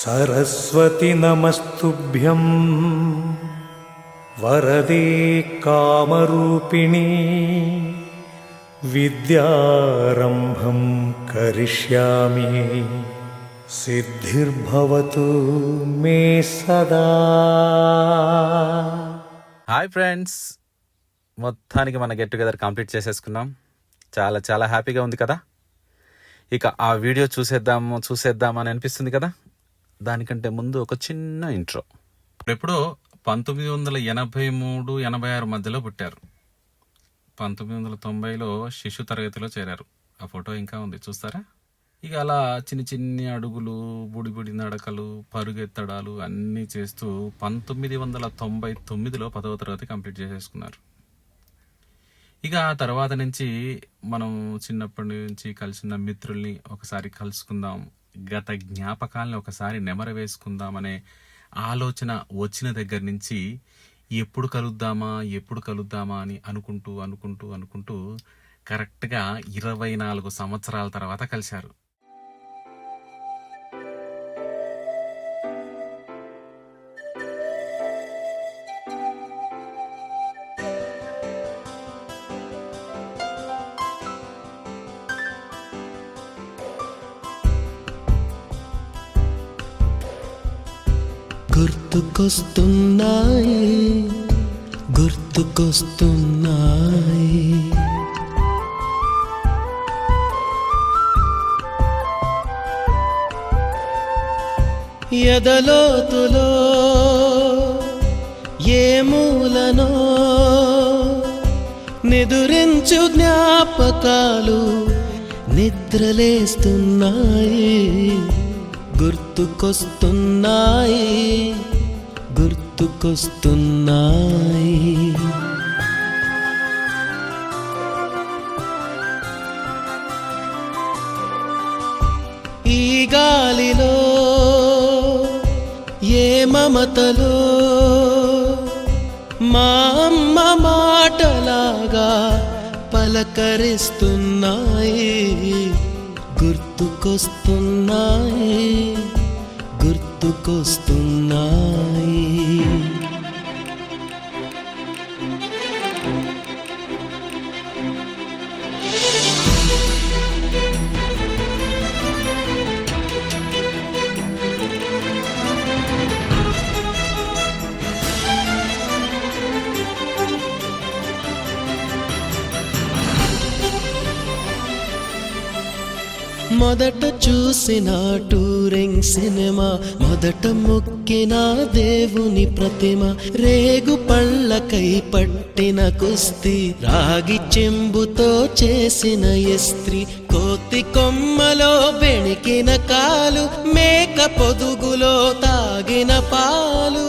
सरस्वती नमस्तुभ्यं वरदे कामरूपिणी विद्यारम्भं करिष्यामि सिद्धिर्भवतु मे सदा। హాయ్ ఫ్రెండ్స్, మొత్తానికి మన గెట్ టుగెదర్ కంప్లీట్ చేసేసుకున్నాం. చాలా చాలా హ్యాపీగా ఉంది కదా. ఇక ఆ వీడియో చూసేద్దామని అనిపిస్తుంది కదా. దానికంటే ముందు ఒక చిన్న ఇంట్రో. ఎప్పుడో 1983-86 మధ్యలో పుట్టారు. 1990లో శిశు తరగతిలో చేరారు. ఆ ఫోటో ఇంకా ఉంది, చూస్తారా? ఇక అలా చిన్ని అడుగులు, బుడి నడకలు, పరుగెత్తడాలు అన్నీ చేస్తూ 1999లో 10వ తరగతి కంప్లీట్ చేసేసుకున్నారు. ఇక ఆ తర్వాత నుంచి మనం చిన్నప్పటి నుంచి కలిసిన మిత్రుల్ని ఒకసారి కలుసుకుందాం, గత జ్ఞాపకాలని ఒకసారి నెమర వేసుకుందాం అనే ఆలోచన వచ్చిన దగ్గర నుంచి ఎప్పుడు కలుద్దామా అని అనుకుంటూ కరెక్ట్గా 24 సంవత్సరాల తర్వాత కలిశారు. గుర్తుకొస్తున్నాయి ఎదలోతులో ఏ మూలనో నిదురించు జ్ఞాపకాలు నిద్రలేస్తున్నాయి. గుర్తుకొస్తున్నాయి. ఈ గాలిలో ఏ మమతలో మా అమ్మ మాటలాగా పలకరిస్తున్నాయి. గుర్తుకొస్తున్నాయి. మొదట చూసిన టూరింగ్ సినిమా, మొదట మొక్కిన దేవుని ప్రతిమ, రేగు పళ్ళకై పట్టిన కుస్తీ, రాగి చెంబుతో చేసిన ఇస్త్రీ, కోతి కొమ్మలో బెణికిన కాలు, మేక పొదుగులో తాగిన పాలు,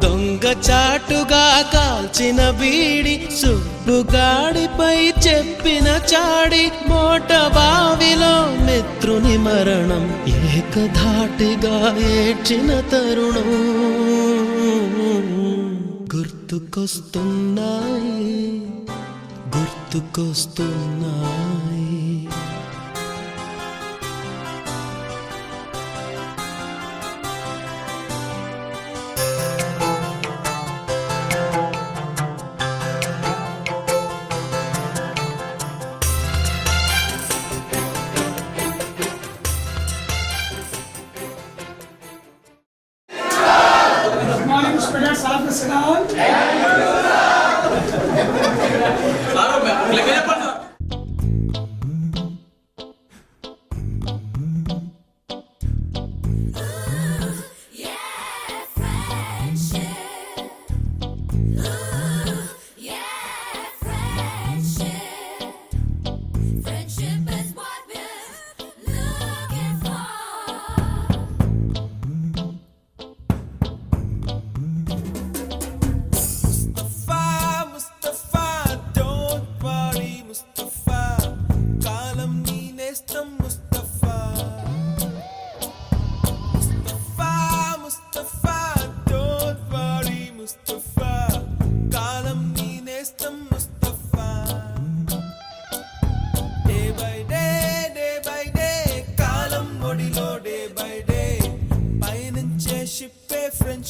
దొంగ చాటుగా కాల్చిన బీడి, సుబ్బుగాడిపై చెప్పిన చాడి, మోట బావిలో మిత్రుని మరణం, ఏకధాటిగా ఏడ్చిన తరుణం. గుర్తుకొస్తున్నాయి.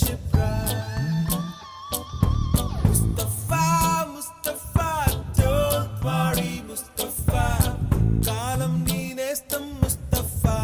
friendship right. Mustafa, Mustafa, don't worry, Mustafa. Kalam neenestam Mustafa.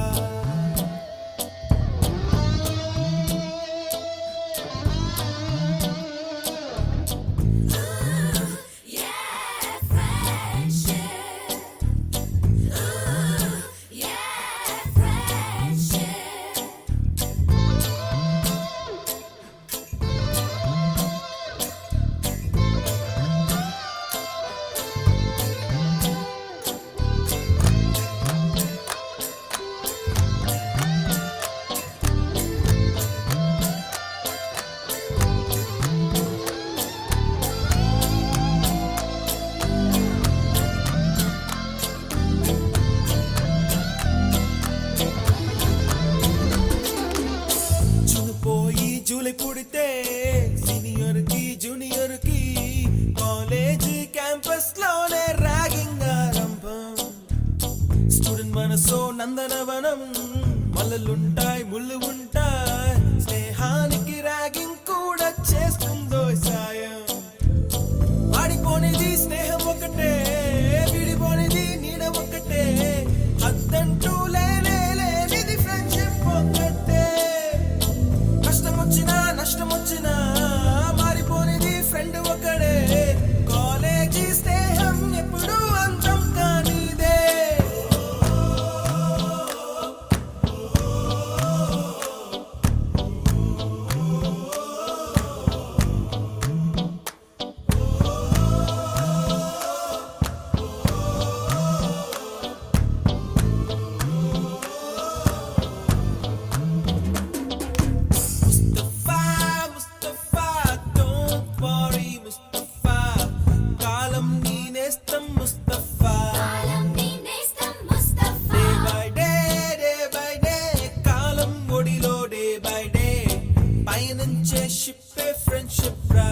పోయి జూలై పుడితే సీనియర్ కి జూనియర్ కి కాలేజ్ క్యాంపస్ లోనే ర్యాగింగ్ ఆరంభం. స్టూడెంట్ మనసో నందనవనం, మల్లలుంటాయి ముళ్ళు ఉంటాయి, స్నేహానికి ర్యాగింగ్ కూడా చేస్తుందో సాయం. వాడిపోనిది స్నేహం ఒకటే, విడిపోనిది నీడ ఒకటే, అద్దంటూ లేనిది ఫ్రెండ్షిప్ ఒకటే. కష్టం వచ్చినా నష్టం వచ్చినా మారిపోనిది ఫ్రెండ్ ఒకడే, కాలేజీ స్నేహం ఎప్పుడు అంతం కానిదే. Mustafa, don't worry, Mustafa. Kalam neenestam Mustafa. Day by day, kalam odilo day by day. పయనించే షిప్పే ఫ్రెండ్షిప్ రా.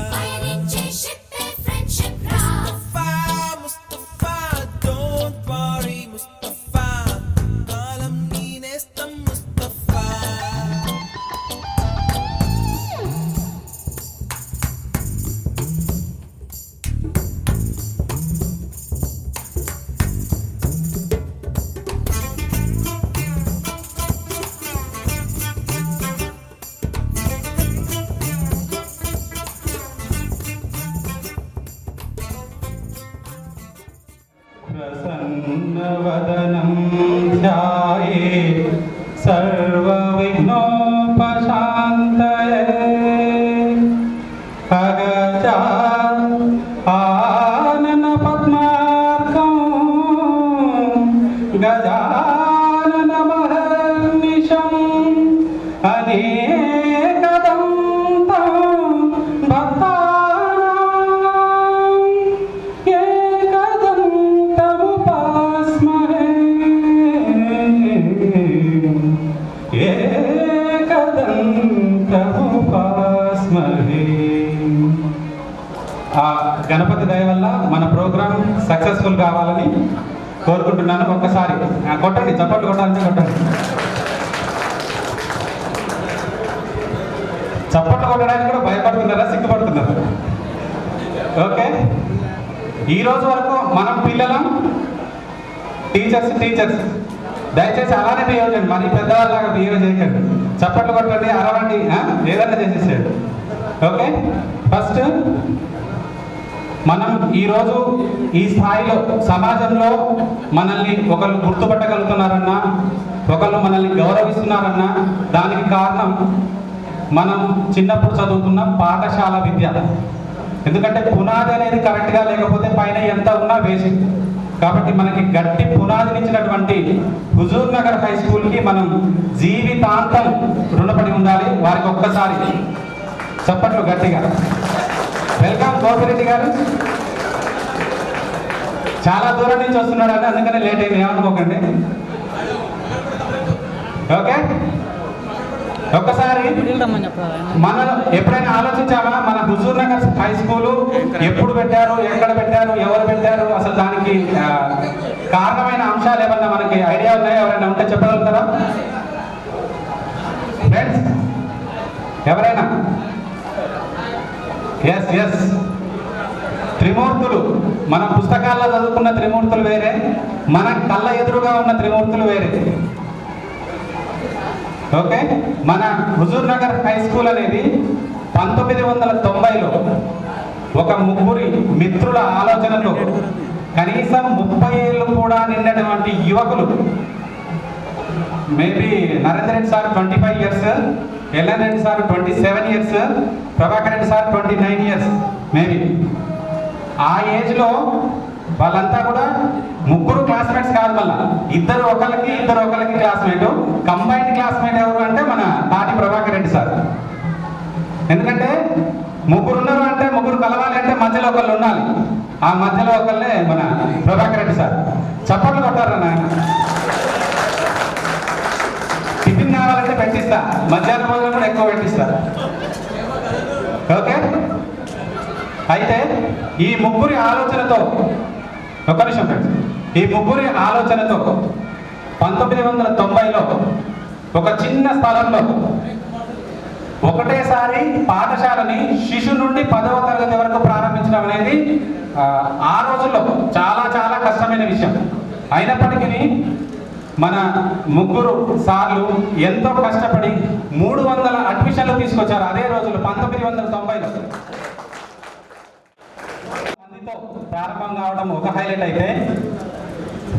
Mustafa, don't worry, Mustafa. కాలం నేనేస్తాం Mustafa. प्रसन्नवदनं ध्याये सर्वविघ्नोपशान्तये अगजा आननपद्मार्कं गजाननमहर्निशम् अनेकदन्तं भक्तानां एकदन्तमुपास्महे एकदन्तमुपास्महे. ఆ గణపతి దయ వల్ల మన ప్రోగ్రామ్ సక్సెస్ఫుల్ కావాలని కోరుకుంటున్నాను. ఒక్కసారి కొట్టండి, చప్పట్లు కొట్టాలంటే కొట్టండి. చప్పట్లు కొట్టడానికి కూడా భయపడుతున్నారా, సిగ్గుపడుతున్నారా? ఓకే, ఈ రోజు వరకు మనం పిల్లలం, టీచర్స్ దయచేసి అలానే బిహేవ్ చేయండి, మరి పెద్దవాళ్ళలాగా బిహేవ్ చేయకండి. చప్పట్లు కొట్టండి, అరవండి, ఏదైనా చేసేసాడు. ఓకే, ఫస్ట్ మనం ఈరోజు ఈ స్థాయిలో సమాజంలో మనల్ని ఒకళ్ళు గుర్తుపట్టగలుగుతున్నారన్నా, ఒకళ్ళు మనల్ని గౌరవిస్తున్నారన్నా దానికి కారణం మనం చిన్నప్పుడు చదువుకున్న పాఠశాల విద్య. ఎందుకంటే పునాది అనేది కరెక్ట్గా లేకపోతే పైన ఎంత ఉన్నా వేస్ట్. కాబట్టి మనకి గట్టి పునాదినిచ్చినటువంటి హుజూర్ నగర్ హై స్కూల్కి మనం జీవితాంతం రుణపడి ఉండాలి. వారికి ఒక్కసారి చప్పట్లు గట్టిగా. వెల్కమ్ గోపిరెడ్డి గారు. చాలా దూరం నుంచి వస్తున్నాడు అంటే అందుకనే లేట్ అయింది, ఏమనుకోకండి. ఓకే, ఒక్కసారి మనం ఎప్పుడైనా ఆలోచించామా మన హుజూర్ నగర్ హై స్కూలు ఎప్పుడు పెట్టారు, ఎక్కడ పెట్టారు, ఎవరు పెట్టారు, అసలు దానికి కారణమైన అంశాలు ఏమన్నా మనకి ఐడియా ఉన్నాయా? ఎవరైనా ఉంటే చెప్పగలుగుతారా ఫ్రెండ్స్? ఎవరైనా? ఎస్ ఎస్, త్రిమూర్తులు. మన పుస్తకాల్లో చదువుకున్న త్రిమూర్తులు వేరే, మన కళ్ళ ఎదురుగా ఉన్న త్రిమూర్తులు వేరే. ఓకే, మన హుజూర్ నగర్ హై స్కూల్ అనేది 1990లో ఒక ముగ్గురి మిత్రుల ఆలోచనలో కనీసం 30 ఏళ్ళు కూడా నిన్నటువంటి యువకులు, maybe Narendra Reddy sir 25 years, LN Reddy sir 27 years, Prabhakar Reddy sir 29 years maybe. ఆ ఏజ్లో వాళ్ళంతా కూడా ముగ్గురు క్లాస్మేట్స్ కాదు, మళ్ళా ఇద్దరు ఒకరికి క్లాస్మేట్. కంబైన్డ్ క్లాస్మేట్ ఎవరు అంటే మన తాటి ప్రభాకర్ రెడ్డి సార్. ఎందుకంటే ముగ్గురు ఉన్నారు అంటే, ముగ్గురు కలవాలి అంటే మధ్యలో ఒకళ్ళు ఉండాలి. ఆ మధ్యలో ఒకళ్ళే మన ప్రభాకర్ రెడ్డి సార్. చప్పట్లు కొట్టారు నాయన. టిఫిన్ కావాలంటే పెట్టిస్తా, మధ్యాహ్నం భోజనం కూడా ఎక్కువ పెట్టిస్తా. ఓకే, అయితే ఈ ముగ్గురి ఆలోచనతో, ఒక్క నిమిషం ఫ్రెండ్స్, ఈ ముగ్గురి ఆలోచనతో 1990లో ఒక చిన్న స్థలంలో ఒకటేసారి పాఠశాలని శిశు నుండి 10వ తరగతి వరకు ప్రారంభించడం అనేది ఆ రోజుల్లో చాలా చాలా కష్టమైన విషయం. అయినప్పటికీ మన ముగ్గురు సార్లు ఎంతో కష్టపడి 300 అడ్మిషన్లు తీసుకొచ్చారు అదే రోజుల్లో 1990లో. ప్రారంభం కావడం ఒక హైలైట్ అయితే,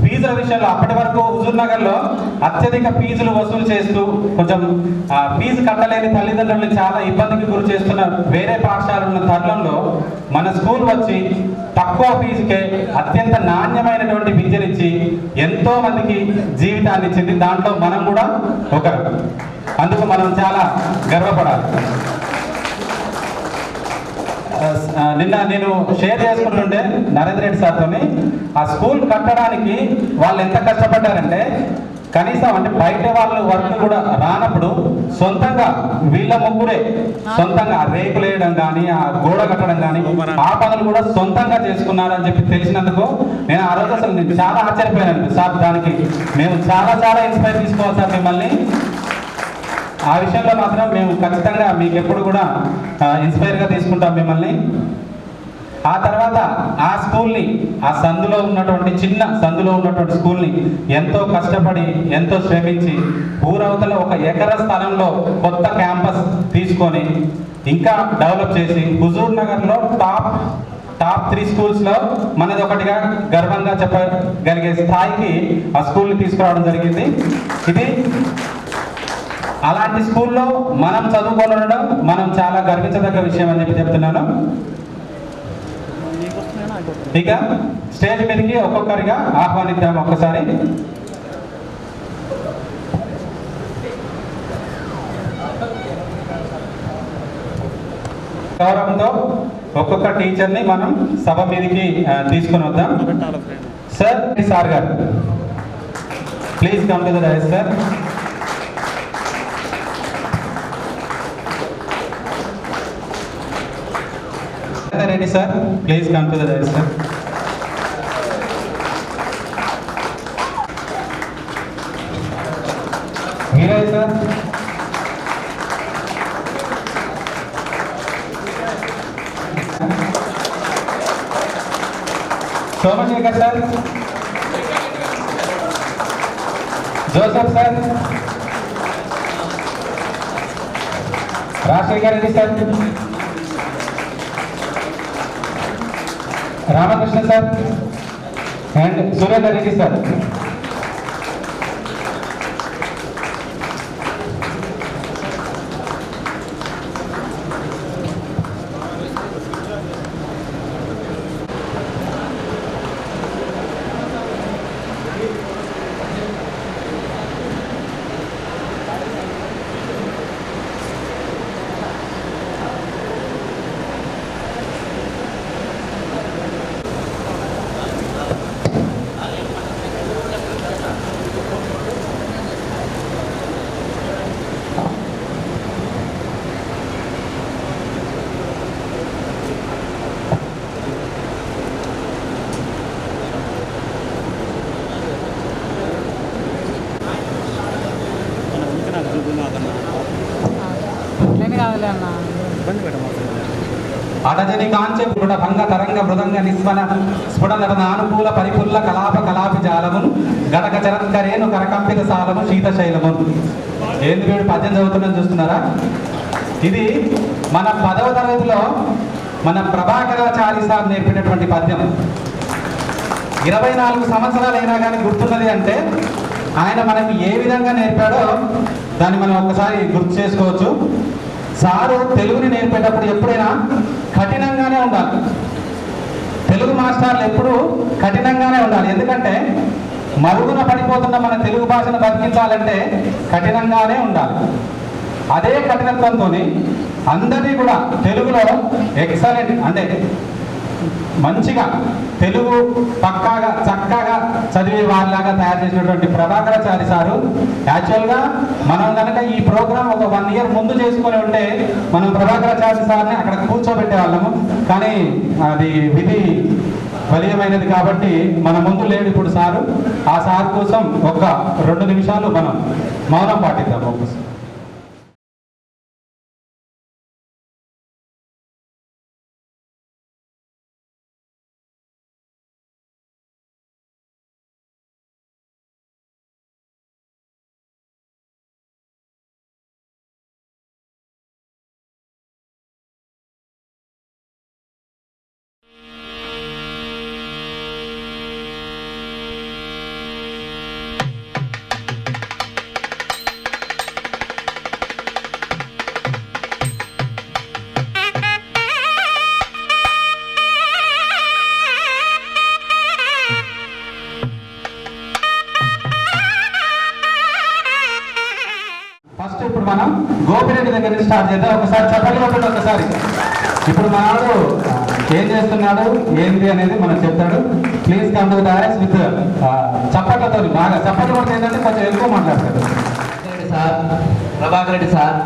ఫీజుల విషయంలో అప్పటి వరకు హుజూర్ నగర్లో అత్యధిక ఫీజులు వసూలు చేస్తూ కొంచెం ఫీజు కట్టలేని తల్లిదండ్రులను చాలా ఇబ్బందికి గురి చేస్తున్న వేరే పాఠశాలలు ఉన్న తరుణంలో మన స్కూల్ వచ్చి తక్కువ ఫీజుకే అత్యంత నాణ్యమైనటువంటి విద్యనిచ్చి ఎంతో మందికి జీవితాన్ని ఇచ్చింది. దాంట్లో మనం కూడా ఒకరు. అందుకు మనం చాలా గర్వపడాలి. నిన్న నేను షేర్ చేసుకుంటుంటే నరేంద్ర రెడ్డి సార్తో, ఆ స్కూల్ కట్టడానికి వాళ్ళు ఎంత కష్టపడ్డారంటే, కనీసం అంటే బయట వాళ్ళు వర్క్ కూడా రానప్పుడు సొంతంగా వీళ్ళ ముగ్గురే సొంతంగా రేకులు వేయడం కానీ, ఆ గోడ కట్టడం కానీ, ఆ పనులు కూడా సొంతంగా చేసుకున్నారని చెప్పి తెలిసినందుకు నేను ఆ రోజు అసలు నేను చాలా ఆశ్చర్యపోయాను సార్. దానికి మేము చాలా చాలా ఇన్స్పైర్ తీసుకోవాలి సార్ మిమ్మల్ని. ఆ విషయంలో మాత్రం మేము ఖచ్చితంగా మీకు ఎప్పుడు కూడా ఇన్స్పైర్గా తీసుకుంటాం మిమ్మల్ని. ఆ తర్వాత ఆ స్కూల్ని, ఆ సందులో ఉన్నటువంటి చిన్న సందులో ఉన్నటువంటి స్కూల్ని ఎంతో కష్టపడి ఎంతో శ్రమించి ఊరవతల 1 ఎకరా స్థలంలో కొత్త క్యాంపస్ తీసుకొని ఇంకా డెవలప్ చేసి హుజూర్ నగర్లో టాప్ 3 స్కూల్స్లో మనది ఒకటిగా గర్వంగా చెప్పగలిగే స్థాయికి ఆ స్కూల్ని తీసుకురావడం జరిగింది. ఇది అలాంటి స్కూల్లో మనం చదువుకొని ఉండడం మనం చాలా గర్వించదగ్గ విషయం అని చెప్పి చెప్తున్నాను. ఇక స్టేజ్ మీదకి ఒక్కొక్కరిగా ఆహ్వానిద్దాం. ఒక్కసారి గౌరవంతో ఒక్కొక్క టీచర్ని మనం సభ మీదకి తీసుకుని వద్దాం. సార్ గారు, please come to the dais sir. Reddy sir, please come to the dais sir. Veeray sir. Somashekar sir. Joseph sir. Rajshekar Reddy sir. Ramakrishna sir and Surendra Reddy sir. అటజని కాంచె పురుడ భంగ తరంగ మృదంగ నిస్వన స్ఫుటన అనుకూల పరిపుల్ల కలాప కలాపి జాలమును గడక చరత్కరేను కరకంపిత సాలము శీతశైలము. ఏంది వీడు పద్యం చదువుతుందని చూస్తున్నారా? ఇది మన 10వ తరగతిలో మన ప్రభాకరాచారి సార్ నేర్పినటువంటి పద్యం. 24 సంవత్సరాలు అయినా కానీ గుర్తున్నది అంటే ఆయన మనకి ఏ విధంగా నేర్పాడో దాన్ని మనం ఒక్కసారి గుర్తు చేసుకోవచ్చు. సారు తెలుగుని నేర్పేటప్పుడు ఎప్పుడైనా కఠినంగానే ఉండాలి. తెలుగు మాస్టర్లు ఎప్పుడూ కఠినంగానే ఉండాలి. ఎందుకంటే మరుగున పడిపోతున్న మన తెలుగు భాషను బతికించాలంటే కఠినంగానే ఉండాలి. అదే కఠినత్వంతో అందరినీ కూడా తెలుగులో ఎక్సలెంట్ అంటే మంచిగా తెలుగు పక్కాగా చక్కగా చదివే వారిలాగా తయారు చేసినటువంటి ప్రభాకరాచారి సారు యాక్చువల్గా మనం కనుక ఈ ప్రోగ్రాం ఒక 1 ఇయర్ ముందు చేసుకొని ఉంటే మనం ప్రభాకరాచారి సార్ని అక్కడ కూర్చోబెట్టే వాళ్ళము. కానీ అది విధి బలీయమైనది కాబట్టి మన ముందు లేడు ఇప్పుడు సారు. ఆ సార్ కోసం ఒక 2 నిమిషాలు మనం మౌనం పాటిద్దాం. ఒకసారి ఇప్పుడు మనం గోపిరెడ్డి దగ్గర నుంచి స్టార్ట్ చేద్దాం. ఒకసారి చెప్పండి ఒకసారి. ఇప్పుడు మనవాడు ఏం చేస్తున్నాడు ఏంటి అనేది మనకు చెప్తాడు. Please come to dais with చప్పట్లతో బాగా చప్పట్లు కొడితే ఏంటంటే కొంచెం ఎక్కువ మాట్లాడతాడు. Sir, Prabhakar Reddy sir,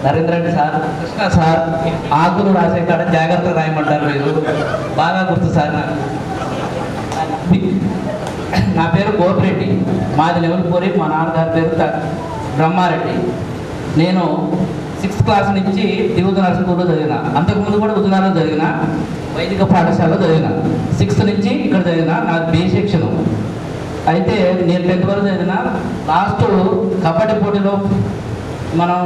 Narendra Reddy sir, Krishna sir, ఆకులు రాసే కాడ జాగ్రత్తగా రాయమంటారు మీరు. బాగా గుర్తు సార్. నా పేరు గోపిరెడ్డి, మాది లెవెల్పూరి. మా నాన్నగారి పేరు బ్రహ్మారెడ్డి. నేను 6th క్లాస్ నుంచి దిగుతున్నారు స్కూల్లో చదివిన. అంతకుముందు కూడా ఉదయనాలో చదివిన, వైదిక పాఠశాలలో చదివిన. 6th నుంచి ఇక్కడ చదివిన. నాకు బి సెక్షన్. అయితే నేను 10th వరకు చదివిన. లాస్ట్ కబడ్డీ పోటీలో మనం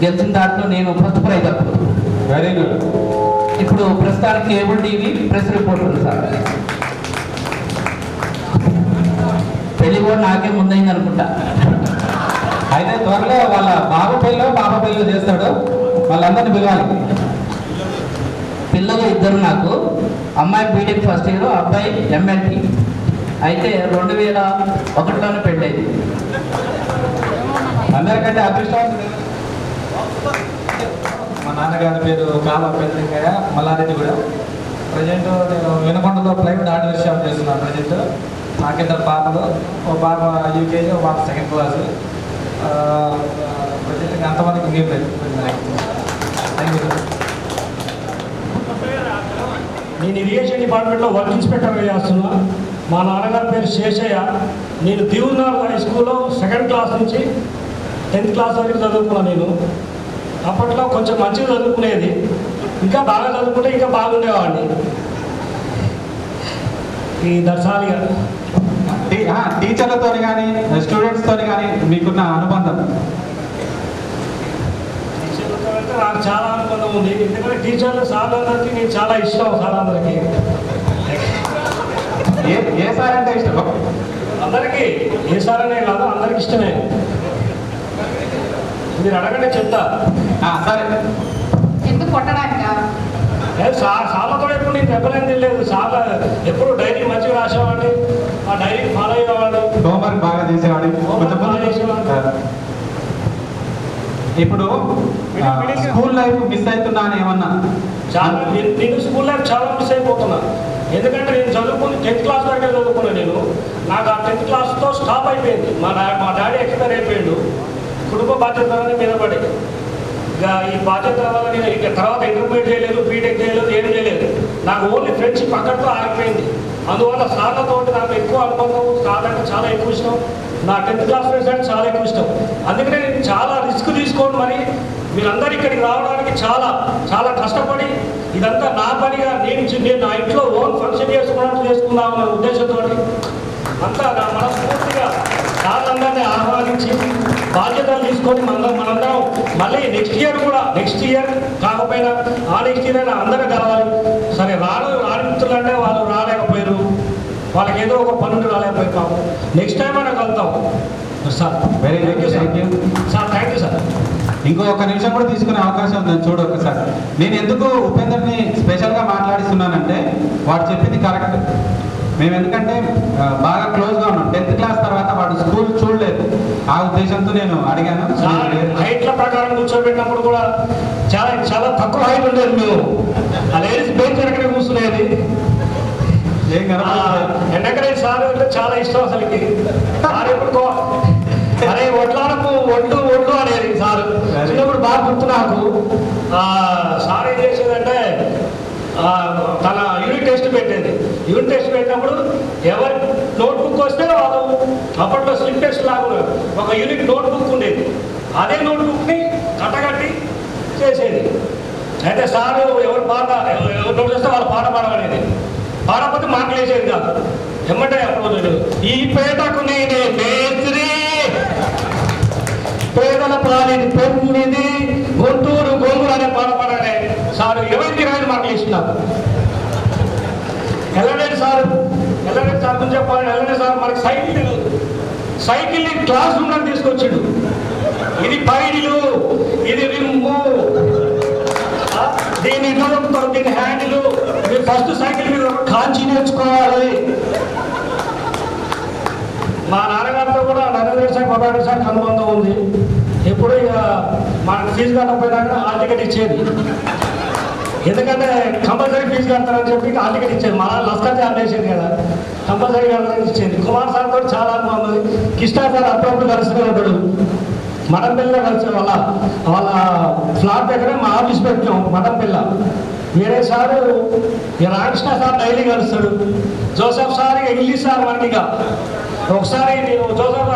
గెలిచిన దాంట్లో నేను ఫస్ట్ ప్రైజ్ అప్పుడు. Very good. ఇప్పుడు ప్రస్తుతానికి cable TV press reporter sir. పెళ్లి కూడా నాకే ముందైంది అనుకుంటా. అయితే త్వరలో వాళ్ళ బాబు పెళ్ళిలో చేస్తాడు. వాళ్ళందరినీ పిలవాలి. పిల్లలు 2 నాకు. అమ్మాయి బీటెక్ ఫస్ట్ ఇయర్, అబ్బాయి ఎంఎల్టీ. అయితే 2001లోనే పెళ్ళైంది. అందరికంటే అదృష్టం. మా నాన్నగారి పేరు కామ పెద్దయ్య, మల్లారెడ్డి కూడా. ప్రజెంట్ నేను వినకొండలో ప్రైవేట్ హార్డ్వేర్ షాప్ చేస్తున్నాను. ప్రజెంట్ నాకిద్దరు పాపలు, ఒక పాప యూకేజీ, ఒక పాప 2nd క్లాస్. ప్రజెంట్ అంతవరకు ఇంకేం లేదు. Thank you sir. నేను ఇరిగేషన్ డిపార్ట్మెంట్లో వర్క్ ఇన్స్పెక్టర్గా చేస్తున్నా. మా నాన్నగారి పేరు శేషయ్య. నేను దిగునార్ హై స్కూల్లో 2nd క్లాస్ నుంచి 10th క్లాస్ వరకు చదువుకున్నాను. నేను అప్పట్లో కొంచెం మంచిగా చదువుకునేది. ఇంకా బాగా చదువుకుంటే ఇంకా బాగుండేవాడిని. ఈ దర్శాలిగా టీచర్లతో కానీ స్టూడెంట్స్తో కానీ మీకున్న అనుబంధం? టీచర్లతో అంటే నాకు చాలా అనుబంధం ఉంది. ఎందుకంటే టీచర్లు సార్లందరికీ నేను చాలా ఇష్టం. సార్లందరికీ ఏ సార్ అంటే ఇష్టం? అందరికీ. ఏ సార్ అనే కాదు, అందరికి ఇష్టమే. మీరు అడగండి చెప్తా. సరే. ఎందుకు కొట్టడానికా? సార్లతో ఎప్పుడు నేను దెబ్బలేం తెలియదు. సార్లు ఎప్పుడు డైరీ మంచిగా రాసేవాడిని. ఆ డైరీ ఫాలో అయ్యేవాడు. హోంవర్క్ బాగా చేసేవాడు. ఇప్పుడు స్కూల్ లైఫ్ మిస్ అవుతున్నాను ఏమన్నా? చాలా. నేను స్కూల్ లైఫ్ చాలా మిస్ అయిపోతున్నా. ఎందుకంటే నేను చదువుకుని 10th క్లాస్ వరకే చదువుకున్నాను. నేను నాకు ఆ 10th క్లాస్తో స్టాప్ అయిపోయింది. మా డాడీ ఎక్స్పైర్ అయిపోయాడు. కుటుంబ బాధ్యత మీద పడి ఇక ఈ బాధ్యత వల్ల నేను ఇక తర్వాత ఇంటర్మీడియట్ చేయలేదు, బీటెక్ చేయలేదు, ఏం చేయలేదు. నాకు ఓన్లీ ఫ్రెండ్షిప్ అక్కడితో ఆగిపోయింది. అందువల్ల సార్లతో నాకు ఎక్కువ అనుబంధం. సార్లంటే చాలా ఎక్కువ ఇష్టం. నా 10th క్లాస్ ఫ్రెండ్స్ అంటే చాలా ఎక్కువ ఇష్టం. అందుకనే నేను చాలా రిస్క్ తీసుకొని మరి మీరందరూ ఇక్కడికి రావడానికి చాలా చాలా కష్టపడి ఇదంతా నా పనిగా నేను నా ఇంట్లో ఓన్ ఫంక్షన్ చేసుకుందామనే ఉద్దేశంతో అంతా నా మనస్ఫూర్తిగా సార్లందరినీ ఆహ్వానించి బాధ్యతలు తీసుకొని మనందరం మళ్ళీ నెక్స్ట్ ఇయర్ కాకపోయినా ఆ నెక్స్ట్ ఇయర్ అయినా అందరూ కలవాలి. సరే రాణిస్తులంటే వాళ్ళు రాలేకపోయారు, వాళ్ళకి ఏదో ఒక పనులు రాలేకపోయాం. నెక్స్ట్ టైం అయినా కలుద్దాం sir. Very thank you sir. Thank you sir. ఇంకో ఒక్క నిమిషం కూడా తీసుకునే అవకాశం ఉందని చూడు ఒక్కసారి. నేను ఎందుకు ఉపేందర్ని స్పెషల్గా మాట్లాడిస్తున్నానంటే వాడు చెప్పింది కరెక్ట్. మేము ఎందుకంటే బాగా క్లోజ్గా ఉన్నాం. 10th క్లాస్ తర్వాత వాడు స్కూల్ చూడలేదు, ఆ ఉద్దేశంతో నేను అడిగాను. హైట్ల ప్రకారం కూర్చోబెట్టినప్పుడు కూడా చాలా చాలా తక్కువ హైట్ ఉండేది. మేము లేడీస్ బెంచ్ ఎక్కడే కూర్చునేది. ఎండకరే సార్ అంటే చాలా ఇష్టం అసలుకి. సార్ ఎప్పుడు అరే ఒడ్లాడకు ఒడ్లు అనేది సార్ చిన్నప్పుడు బాగా గుర్తు నాకు. సార్ ఏం చేసేదంటే తన యూనిట్ టెస్ట్ పెట్టేది. యూనిట్ టెస్ట్ పెట్టినప్పుడు ఎవరి నోట్బుక్ వస్తే వాళ్ళు అప్పట్లో స్లిప్ టెస్ట్ లాగా ఒక యూనిట్ నోట్బుక్ ఉండేది. అదే నోట్బుక్ని కట్టగట్టి చేసేది. అయితే సారు ఎవరు నోట్ చేస్తే వాళ్ళు పాట పాడమనేది. పాడకపోతే మార్కులు వేసేది కాదు. ఏమంటే అప్పుడు ఈ పేటకు నేనే మేస్త్రి, పేదల పాలిది పెన్నిది, గుంటూరు గోంగూరు అనే పాట పాడాలి సార్. 25 మార్కులు ఇస్తున్నారు. ఎల్లరెడ్డి సార్ గురించి చెప్పాలని ఎల్లరెడ్డి సార్ మనకి సైకిల్ని క్లాస్ రూమ్లో తీసుకొచ్చాడు. ఇది పైడిలు, ఇది రిమ్ము, దీని ఇట్లా దీని హ్యాండిల్. మీరు ఫస్ట్ సైకిల్ మీద కాంచి నేర్చుకోవాలి. మా నాన్నగారితో కూడా నరేంద్ర సార్ ప్రభాకర్ సార్ అనుబంధం ఉంది. ఎప్పుడు ఇక మనకు ఫీజు కట్టకపోయినాక హాల్ టికెట్ ఇచ్చేది. ఎందుకంటే కంపల్సరీ ఫీజు కడతారని చెప్పి హాల్ టికెట్ ఇచ్చేది. మన లస్కర్ జాబ్ చేసేది కదా, కంపల్సరీ కడతారని ఇచ్చేది. కుమార్ సార్ తోటి చాలా అనుభవం ఉంది. కృష్ణా సార్ అప్పుడప్పుడు కలుస్తూనే ఉంటాడు. మఠంపిల్ల కలిసి వాళ్ళ ఫ్లాట్ దగ్గర మా ఆఫీస్ పెట్టాం మఠంపిల్ల. వేరే సారు రామకృష్ణ సార్ డైలీ కలుస్తాడు. జోసెఫ్ సార్ ఇంగ్లీష్ సార్ వాటిగా ఒకసారి నేను జోసెఫ్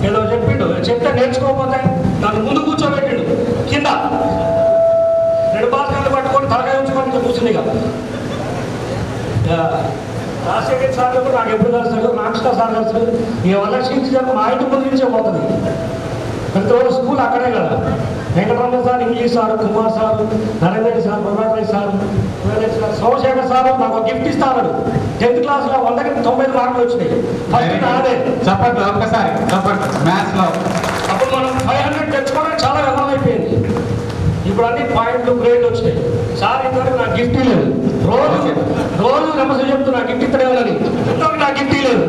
ఏదో చెప్తే నేర్చుకోకపోతే నన్ను ముందు కూర్చోబెట్టిండు. కింద 2 బాస్కెట్లు పట్టుకొని తలకాయ ఉంచుకొని కూర్చుంది కదా. రాజశేఖర్ సార్ కూడా నాకు ఎప్పుడు కలుస్తాడు, రామకృష్ణ సార్ కలుస్తాడు. ఈ వరలక్ష్మి మా ఇంటి ముందు నుంచే పోతుంది. ప్రతి రోజు స్కూల్ అక్కడే కదా. Venkataramana sir English sir, Kumar sir, Narendra sir, Prabhakar sir, Somashekar sir నాకు గిఫ్ట్ ఇస్తాడు. 10th క్లాస్లో 100కి 90 మార్కులు వచ్చినాయి. ఫస్ట్ నాదే. చెప్పండి ఒక్కసారి చెప్పండి. మ్యాథ్స్లో అప్పుడు మనం 500 తెచ్చుకోవడానికి చాలా వ్యవహారం అయిపోయింది. ఇప్పుడు అన్ని పాయింట్లు గ్రేడ్లు వచ్చినాయి. సార్ ఇంతవరకు నాకు గిఫ్ట్ లేదు. రోజు నమస్తే చెప్తున్నా గిఫ్ట్ ఇస్తాడేమని. ఇంతవరకు నాకు గిఫ్ట్ లేదు.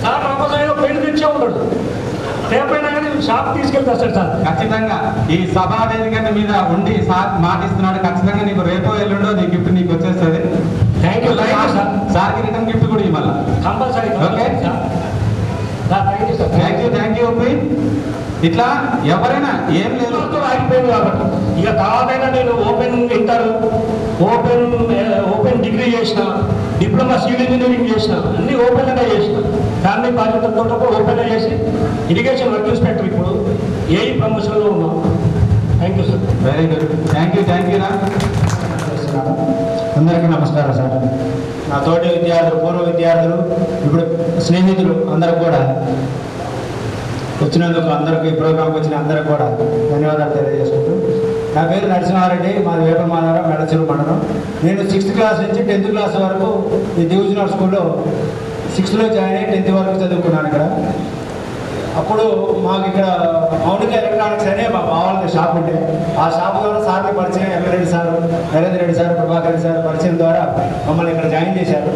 సార్ నమస్తే ఏదో పెళ్లి తెచ్చే ఉంటాడు. రేపైనా కానీ షాప్ తీసుకెళ్తారు సార్. ఖచ్చితంగా ఈ సభా వేదిక మీద ఉండి సార్ మాటిస్తున్నాడు. ఖచ్చితంగా నీకు రేపో ఎల్లుండో నీ గిఫ్ట్ నీకు వచ్చేస్తుంది. Thank you sir. సార్కి రిటర్న్ గిఫ్ట్ కూడా ఇవ్వాలి కంపల్సరీ. Okay thank you. ఇట్లా ఎవరైనా ఏం లేదు ఆగిపోయింది కాబట్టి ఇక తర్వాతైనా నేను ఓపెన్ ఇంటర్, ఓపెన్ డిగ్రీ చేసిన, డిప్లొమా సివిల్ ఇంజనీరింగ్ చేసిన, అన్ని ఓపెన్గా చేసిన. ఫ్యామిలీ బాధ్యతలతో ఓపెన్గా చేసి ఇరిగేషన్ వర్క్ ఇన్స్పెక్టర్ ఇప్పుడు ఏఈ ప్రమోషన్లో ఉన్నాం. Thank you sir. Very good. Thank you రా. అందరికీ నమస్కారం సార్. నా తోటి విద్యార్థులు, పూర్వ విద్యార్థులు, ఇప్పుడు స్నేహితులు అందరూ కూడా వచ్చినందుకు అందరికీ ఈ ప్రోగ్రాంకి వచ్చిన అందరికీ కూడా ధన్యవాదాలు తెలియజేసుకుంటూ, నా పేరు నరసింహారెడ్డి, మాది వేపమాధవరం, మెడచెరు మండలం. నేను 6th క్లాస్ నుంచి 10th క్లాస్ వరకు ఈ డివిజనల్ స్కూల్లో 6లో జాయిన్ అయ్యి 10th వరకు చదువుకున్నాను ఇక్కడ. అప్పుడు మాకు ఇక్కడ మౌలిక ఎలక్ట్రానిక్స్ అనే మా బావాళ్ళ షాప్ ఉంటే ఆ షాప్ ద్వారా సార్ని పరిచయం, ఎమ్మెల్యేడి sir, Narendra Reddy sir, Prabhakar sir పరిచయం ద్వారా మమ్మల్ని ఇక్కడ జాయిన్ చేశారు.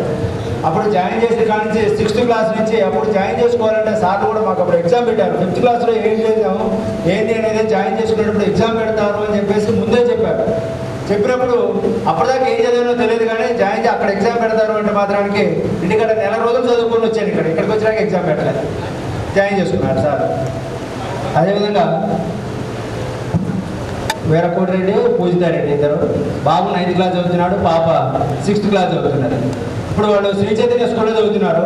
అప్పుడు జాయిన్ చేసిన కాడి నుంచి 6th క్లాస్ నుంచి అప్పుడు జాయిన్ చేసుకోవాలంటే సార్లు కూడా మాకు అప్పుడు ఎగ్జామ్ పెట్టారు. 5th క్లాస్లో ఏం చేద్దాము ఏంటి అనేది జాయిన్ చేసుకునేటప్పుడు ఎగ్జామ్ పెడతారు అని చెప్పేసి ముందే చెప్పారు. చెప్పినప్పుడు అప్పటిదాకా ఏం చదివినో తెలియదు కానీ జాయిన్ అక్కడ ఎగ్జామ్ పెడతారు అంటే మాత్రానికి ఇంటికాడ 1 రోజులు చదువుకొని వచ్చాను. ఇక్కడికి వచ్చినాక ఎగ్జామ్ పెట్టలేదు, జాయిన్ చేసుకున్నారు సార్. అదేవిధంగా వీరకోటిరెడ్డి, పూజితారెడ్డి ఇద్దరు. బాబు 9th క్లాస్ చదువుతున్నాడు, పాప 6th క్లాస్ చదువుతున్నారు. ఇప్పుడు వాళ్ళు శ్రీ చైతన్య స్కూల్లో చదువుతున్నారు.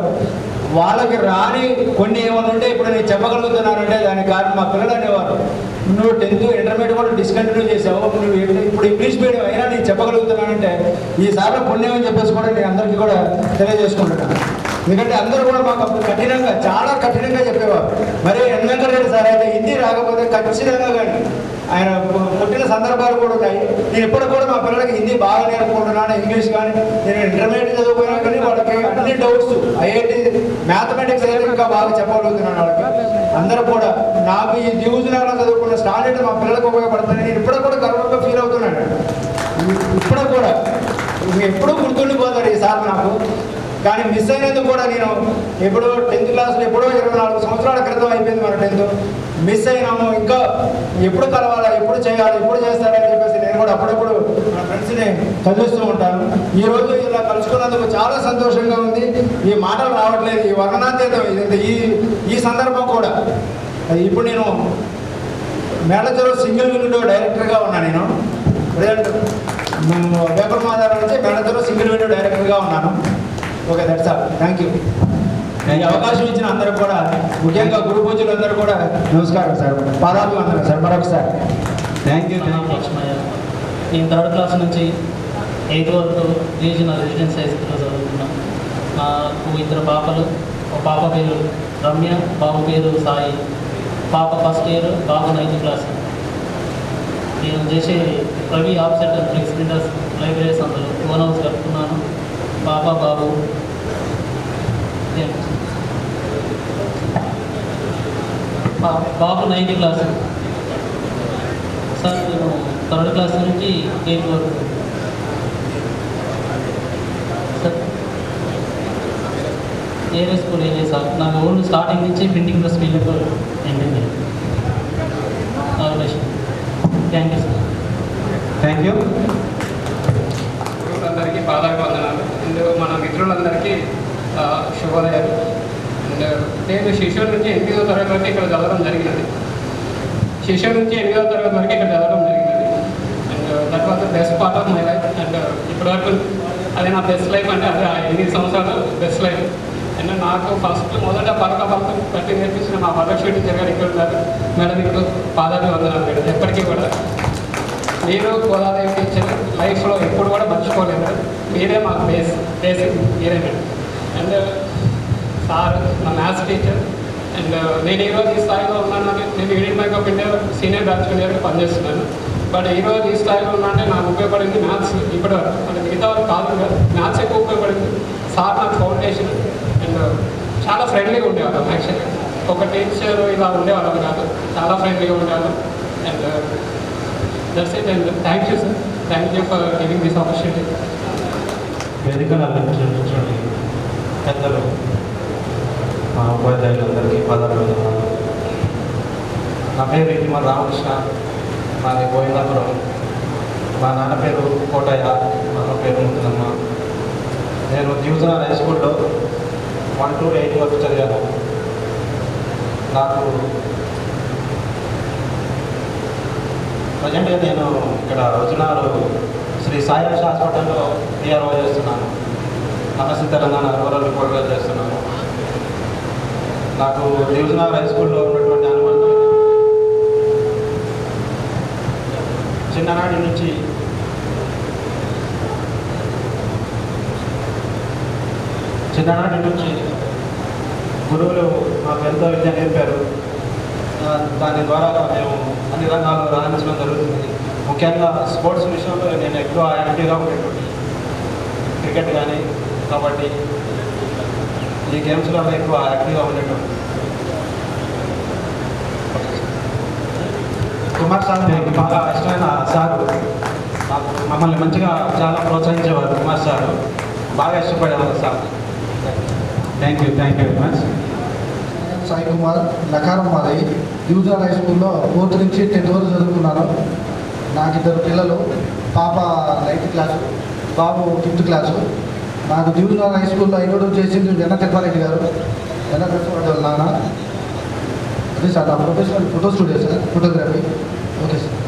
వాళ్ళకి రాని కొన్ని ఏమైనా ఉంటే ఇప్పుడు నేను చెప్పగలుగుతున్నానంటే దానికి కారణం మా పిల్లలు అనేవారు, నువ్వు 10th ఇంటర్మీడియట్ కూడా డిస్కంటిన్యూ చేసావు, నువ్వు ఇప్పుడు ఇంగ్లీష్ మీడియం అయినా నేను చెప్పగలుగుతున్నానంటే ఈసారి పుణ్యం అని చెప్పేసి కూడా నేను అందరికీ కూడా తెలియజేసుకుంటున్నాను. ఎందుకంటే అందరూ కూడా మాకు అప్పుడు కఠినంగా, చాలా కఠినంగా చెప్పేవారు. మరి వెంకటరెడ్డి సార్ అయితే హిందీ రాకపోతే ఖచ్చితంగా కానీ ఆయన పుట్టిన సందర్భాలు కూడా ఉన్నాయి. నేను ఇప్పుడు కూడా మా పిల్లలకి హిందీ బాగా నేర్పుకుంటున్నాను, ఇంగ్లీష్ కానీ. నేను ఇంటర్మీడియట్ చదువుకున్నా కానీ వాళ్ళకి అన్ని డౌట్స్, ఐఐటి మ్యాథమెటిక్స్ అయితే ఇంకా బాగా చెప్పగలుగుతున్నాను వాళ్ళకి. అందరూ కూడా నాకు ఈ దిగుజనాల్లో చదువుకున్న స్టాండర్డ్ మా పిల్లలకు ఉపయోగపడుతుంది. నేను ఇప్పుడు కూడా గర్వంగా ఫీల్ అవుతున్నాను. ఇప్పుడు కూడా ఎప్పుడూ గుర్తుండిపోతారు ఈసారి నాకు. కానీ మిస్ అయినందుకు కూడా నేను ఎప్పుడో 10th క్లాస్లో ఎప్పుడో 24 సంవత్సరాల క్రితం అయిపోయింది మన 10th. మిస్ అయినాము, ఇంకా ఎప్పుడు కలవాలా, ఎప్పుడు చేయాలి, ఎప్పుడు చేస్తారని చెప్పేసి నేను కూడా అప్పుడప్పుడు మన ఫ్రెండ్స్ని చదివిస్తూ ఉంటాను. ఈరోజు ఇలా కలుసుకున్నందుకు చాలా సంతోషంగా ఉంది. ఈ మాటలు రావట్లేదు, ఈ వర్ణనాతీతం ఈ సందర్భం కూడా. ఇప్పుడు నేను మేళచెరువు సింగిల్ విండో డైరెక్టర్గా ఉన్నా. నేను ప్రజెంట్ పేపర్ మాదారం నుంచి మేళచెరువు సింగిల్ విండో డైరెక్టర్గా ఉన్నాను. Okay, that's all. Thank you. ఈ అవకాశం ఇచ్చిన అందరూ కూడా, ముఖ్యంగా గురు పూజలందరూ కూడా నమస్కారం సార్, పాదాలు అందరూ సార్ మరొకసారి థ్యాంక్ యూ. లక్ష్మయ్య. నేను 3rd క్లాస్ నుంచి 8th వరకు రీజనల్ రెసిడెన్స్ హై స్కూల్లో చదువుకున్నాను. నాకు 2 పాపలు. ఒక పాప పేరు రమ్య, బాబు పేరు సాయి. పాప ఫస్ట్ ఇయర్, బాబు 9th క్లాస్. నేను చేసే Ravi offset and flex printers libraries అందరూ ఓన్ హౌస్ కట్టుకున్నాను. పాప బాబు బాబు 9th క్లాస్. సార్ నేను 3rd క్లాస్ నుంచి 8th వరకు. సార్ ఏరే స్కూల్ ఏం చేశారు, నాకు ఓన్లీ స్టార్టింగ్ నుంచి ప్రింటింగ్ ప్రెస్ ఫీల్డ్లో ending. Thank you sir. Thank you. అందరికీ పాదాభివందనాలు. అండ్ మన మిత్రులందరికీ శుభోదయాలు. అండ్ నేను శిశువు నుంచి 8వ తరగతి వరకు ఇక్కడ చదవడం జరిగినది. శిశువు నుంచి 8వ తరగతి వరకు ఇక్కడ చదవడం జరిగినది. And that was the best part of my life. And ఇప్పటివరకు అది నా బెస్ట్ లైఫ్, అంటే అది 8 సంవత్సరాలు బెస్ట్ లైఫ్. అండ్ నాకు మొదట పలక పట్టి నేర్పించిన మా మదర్షి టీచర్ గారు ఇక్కడ ఉన్నారు. మేడం మీకు పాదాభివందనాలు మేడం. ఎప్పటికీ కూడా మీరు గోదాదేవి టీచర్ లైఫ్లో ఎప్పుడు కూడా మర్చిపోలేదు. మీరే మాకు బేసిక్ మీరే మేడం. అండ్ సార్ నా మ్యాథ్స్ టీచర్. అండ్ నేను ఈరోజు ఈ స్థాయిలో ఉన్నాను. నేను union bank of India senior branch మేనేజర్గా పనిచేస్తున్నాను. బట్ ఈరోజు ఈ స్థాయిలో ఉన్నానంటే నాకు ఉపయోగపడింది మ్యాథ్స్. ఇప్పుడు అంటే మిగతా వాళ్ళు కాదు కదా, మ్యాథ్స్ ఎక్కువ ఉపయోగపడింది. సార్ నాకు ఫౌండేషన్. అండ్ చాలా ఫ్రెండ్లీగా ఉండేవాళ్ళం. యాక్చువల్లీ ఒక టీచర్ ఇలా ఉండేవాళ్ళం కాదు, చాలా ఫ్రెండ్లీగా ఉండేవాళ్ళం. And that's it. And thank you sir. Thank you for giving this opportunity. వేదికను అలంకరించండి పెద్దలు, మా ఉపాధ్యాయులందరికీ పాదాభివందనాలు. నా పేరు ఇటిమల్ రామకృష్ణ, మాది గోవిందాపురం. మా నాన్న పేరు కోటయ్య, మా అమ్మ పేరు ముత్తమ్మ. నేను దివిజనల్ హై స్కూల్లో 1 to 8 వరకు చదివాను. నాకు ప్రజెంట్గా నేను ఇక్కడ రోజునారు శ్రీ సాయి హాస్పిటల్లో PRO చేస్తున్నాను. నమస్తే తెలంగాణ రూరల్ రిపోర్ట్గా చేస్తున్నాను. నాకు దివిజనల్ హై స్కూల్లో ఉన్నటువంటి అనుబంధం చిన్ననాటి నుంచి గురువులు మాకు ఎంతో విద్య నేర్పారు. దాని ద్వారా మేము అన్ని రంగాల్లో రాణించడం జరుగుతుంది. ముఖ్యంగా స్పోర్ట్స్ విషయంలో నేను ఎక్కువ యాక్టివ్గా ఉండేటువంటి క్రికెట్ కానీ కబడ్డీ ఈ గేమ్స్లో ఎక్కువ యాక్టివ్గా ఉండేటువంటి కుమార్ సార్ నాకు బాగా ఇష్టమైన సారు. మమ్మల్ని మంచిగా చాలా ప్రోత్సహించేవారు. కుమార్ సార్ బాగా ఇష్టపడేవారు sir. Thank you very much. Sai Kumar, Lakaram మాది. దివిజనల్ హై స్కూల్లో 4th నుంచి 10th వరకు చదువుకున్నాను. నాకు 2 పిల్లలు. పాప 9th క్లాసు, బాబు 5th క్లాసు. నాకు దివిజనల్ హై స్కూల్లో ఇంట్రొడ్యూస్ చేసింది వెన్న తిప్పారెడ్డి గారు. వెన్న తిప్పారెడ్డి వాళ్ళ నాన్న. అదే సార్ నా professional photo studio sir, photography. Okay sir.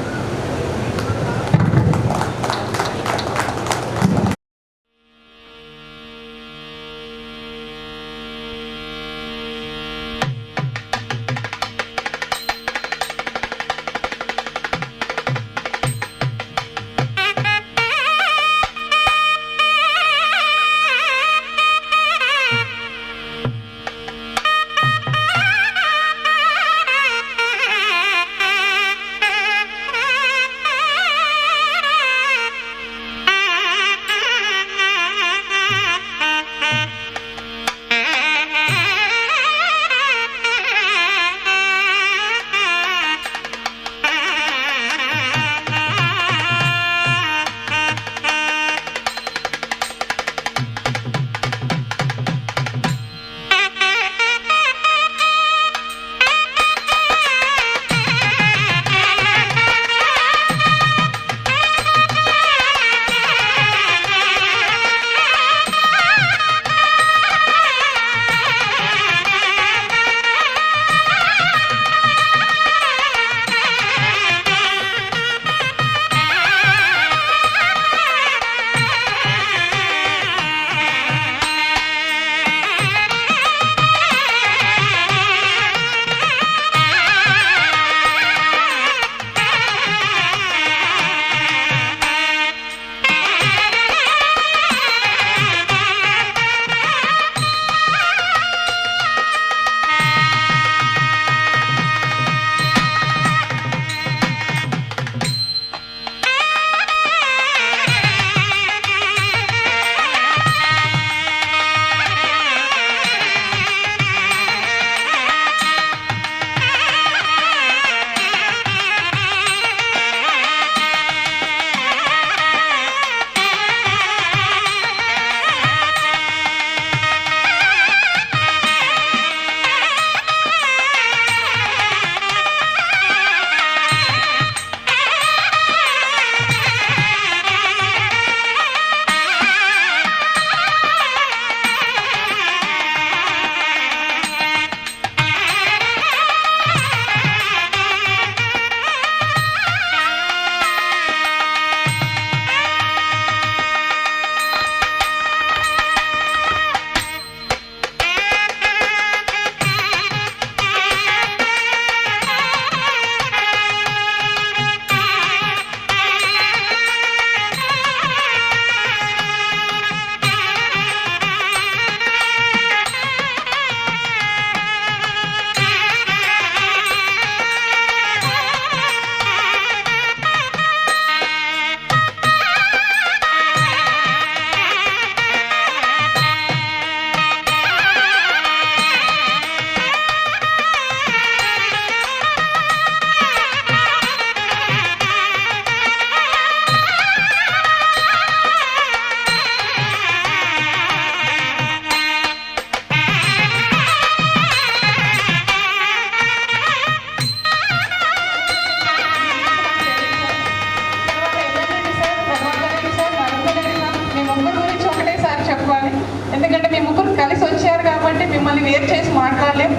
కాబట్టి మిమ్మల్ని వేరు చేసి మాట్లాడలేం.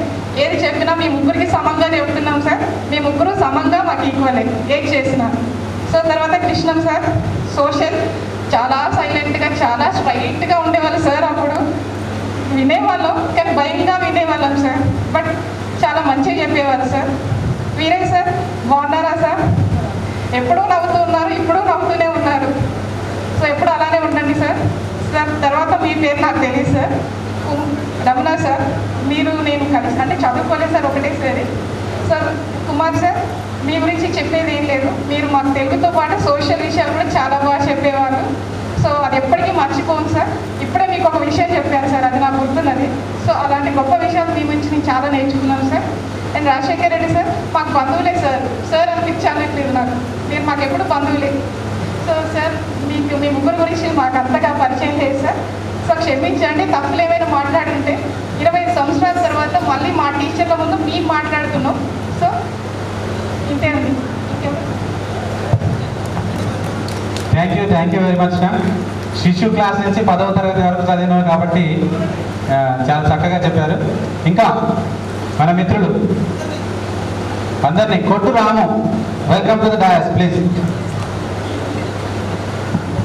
ఏది చెప్పినా మీ ముగ్గురికి సమంగా చెప్తున్నాం సార్. మీ ముగ్గురు సమంగా మాకు ఈక్వలే ఏది చేసినా. సో తర్వాత కృష్ణం సార్ సోషల్ చాలా సైలెంట్గా చాలా స్ట్రైట్గా ఉండేవాళ్ళు సార్. అప్పుడు వినేవాళ్ళం కానీ భయంగా వినేవాళ్ళం సార్. బట్ చాలా మంచిగా చెప్పేవారు సార్. వీరే సార్ బాగున్నారా సార్? ఎప్పుడూ నవ్వుతూ ఉన్నారు, ఇప్పుడు నవ్వుతూనే ఉన్నారు. సో ఎప్పుడు అలానే ఉండండి సార్. సార్ తర్వాత మీ పేరు నాకు తెలియదు సార్. రమణ సార్, మీరు నేను కలిసి అంటే చదువుకోలేదు సార్ ఒకటేసారి. సార్ కుమార్ సార్, మీ గురించి చెప్పేది ఏం లేదు. మీరు మాకు తెలుగుతో పాటు సోషల్ విషయాలు కూడా చాలా బాగా చెప్పేవారు. సో అది ఎప్పటికీ మర్చిపోను సార్. ఇప్పుడే మీకు ఒక విషయం చెప్పాను సార్, అది నాకు గుర్తున్నది. సో అలాంటి గొప్ప విషయాలు మీ నుంచి నేను చాలా నేర్చుకున్నాను sir. And Rajasekhar Reddy sir మాకు బంధువులే సార్. సార్ అనిపించాలట్లేదు నాకు, మీరు మాకు ఎప్పుడు బంధువులే. సో సార్ మీకు మీ ముగ్గురు గురించి మాకు అంతగా పరిచయం లేదు సార్. సో క్షమించండి, తప్పులు ఏమైనా మాట్లాడుంటే. 25 సంవత్సరాల తర్వాత మళ్ళీ మా టీచర్ల ముందు మేము మాట్లాడుతున్నాం. సో ఇంతే అండి. Thank you very much ma'am. శిశు క్లాస్ నుంచి 10వ తరగతి వరకు చదివినారు కాబట్టి చాలా చక్కగా చెప్పారు. ఇంకా మన మిత్రులు అందరినీ Kottu Ramu, welcome to the dais please.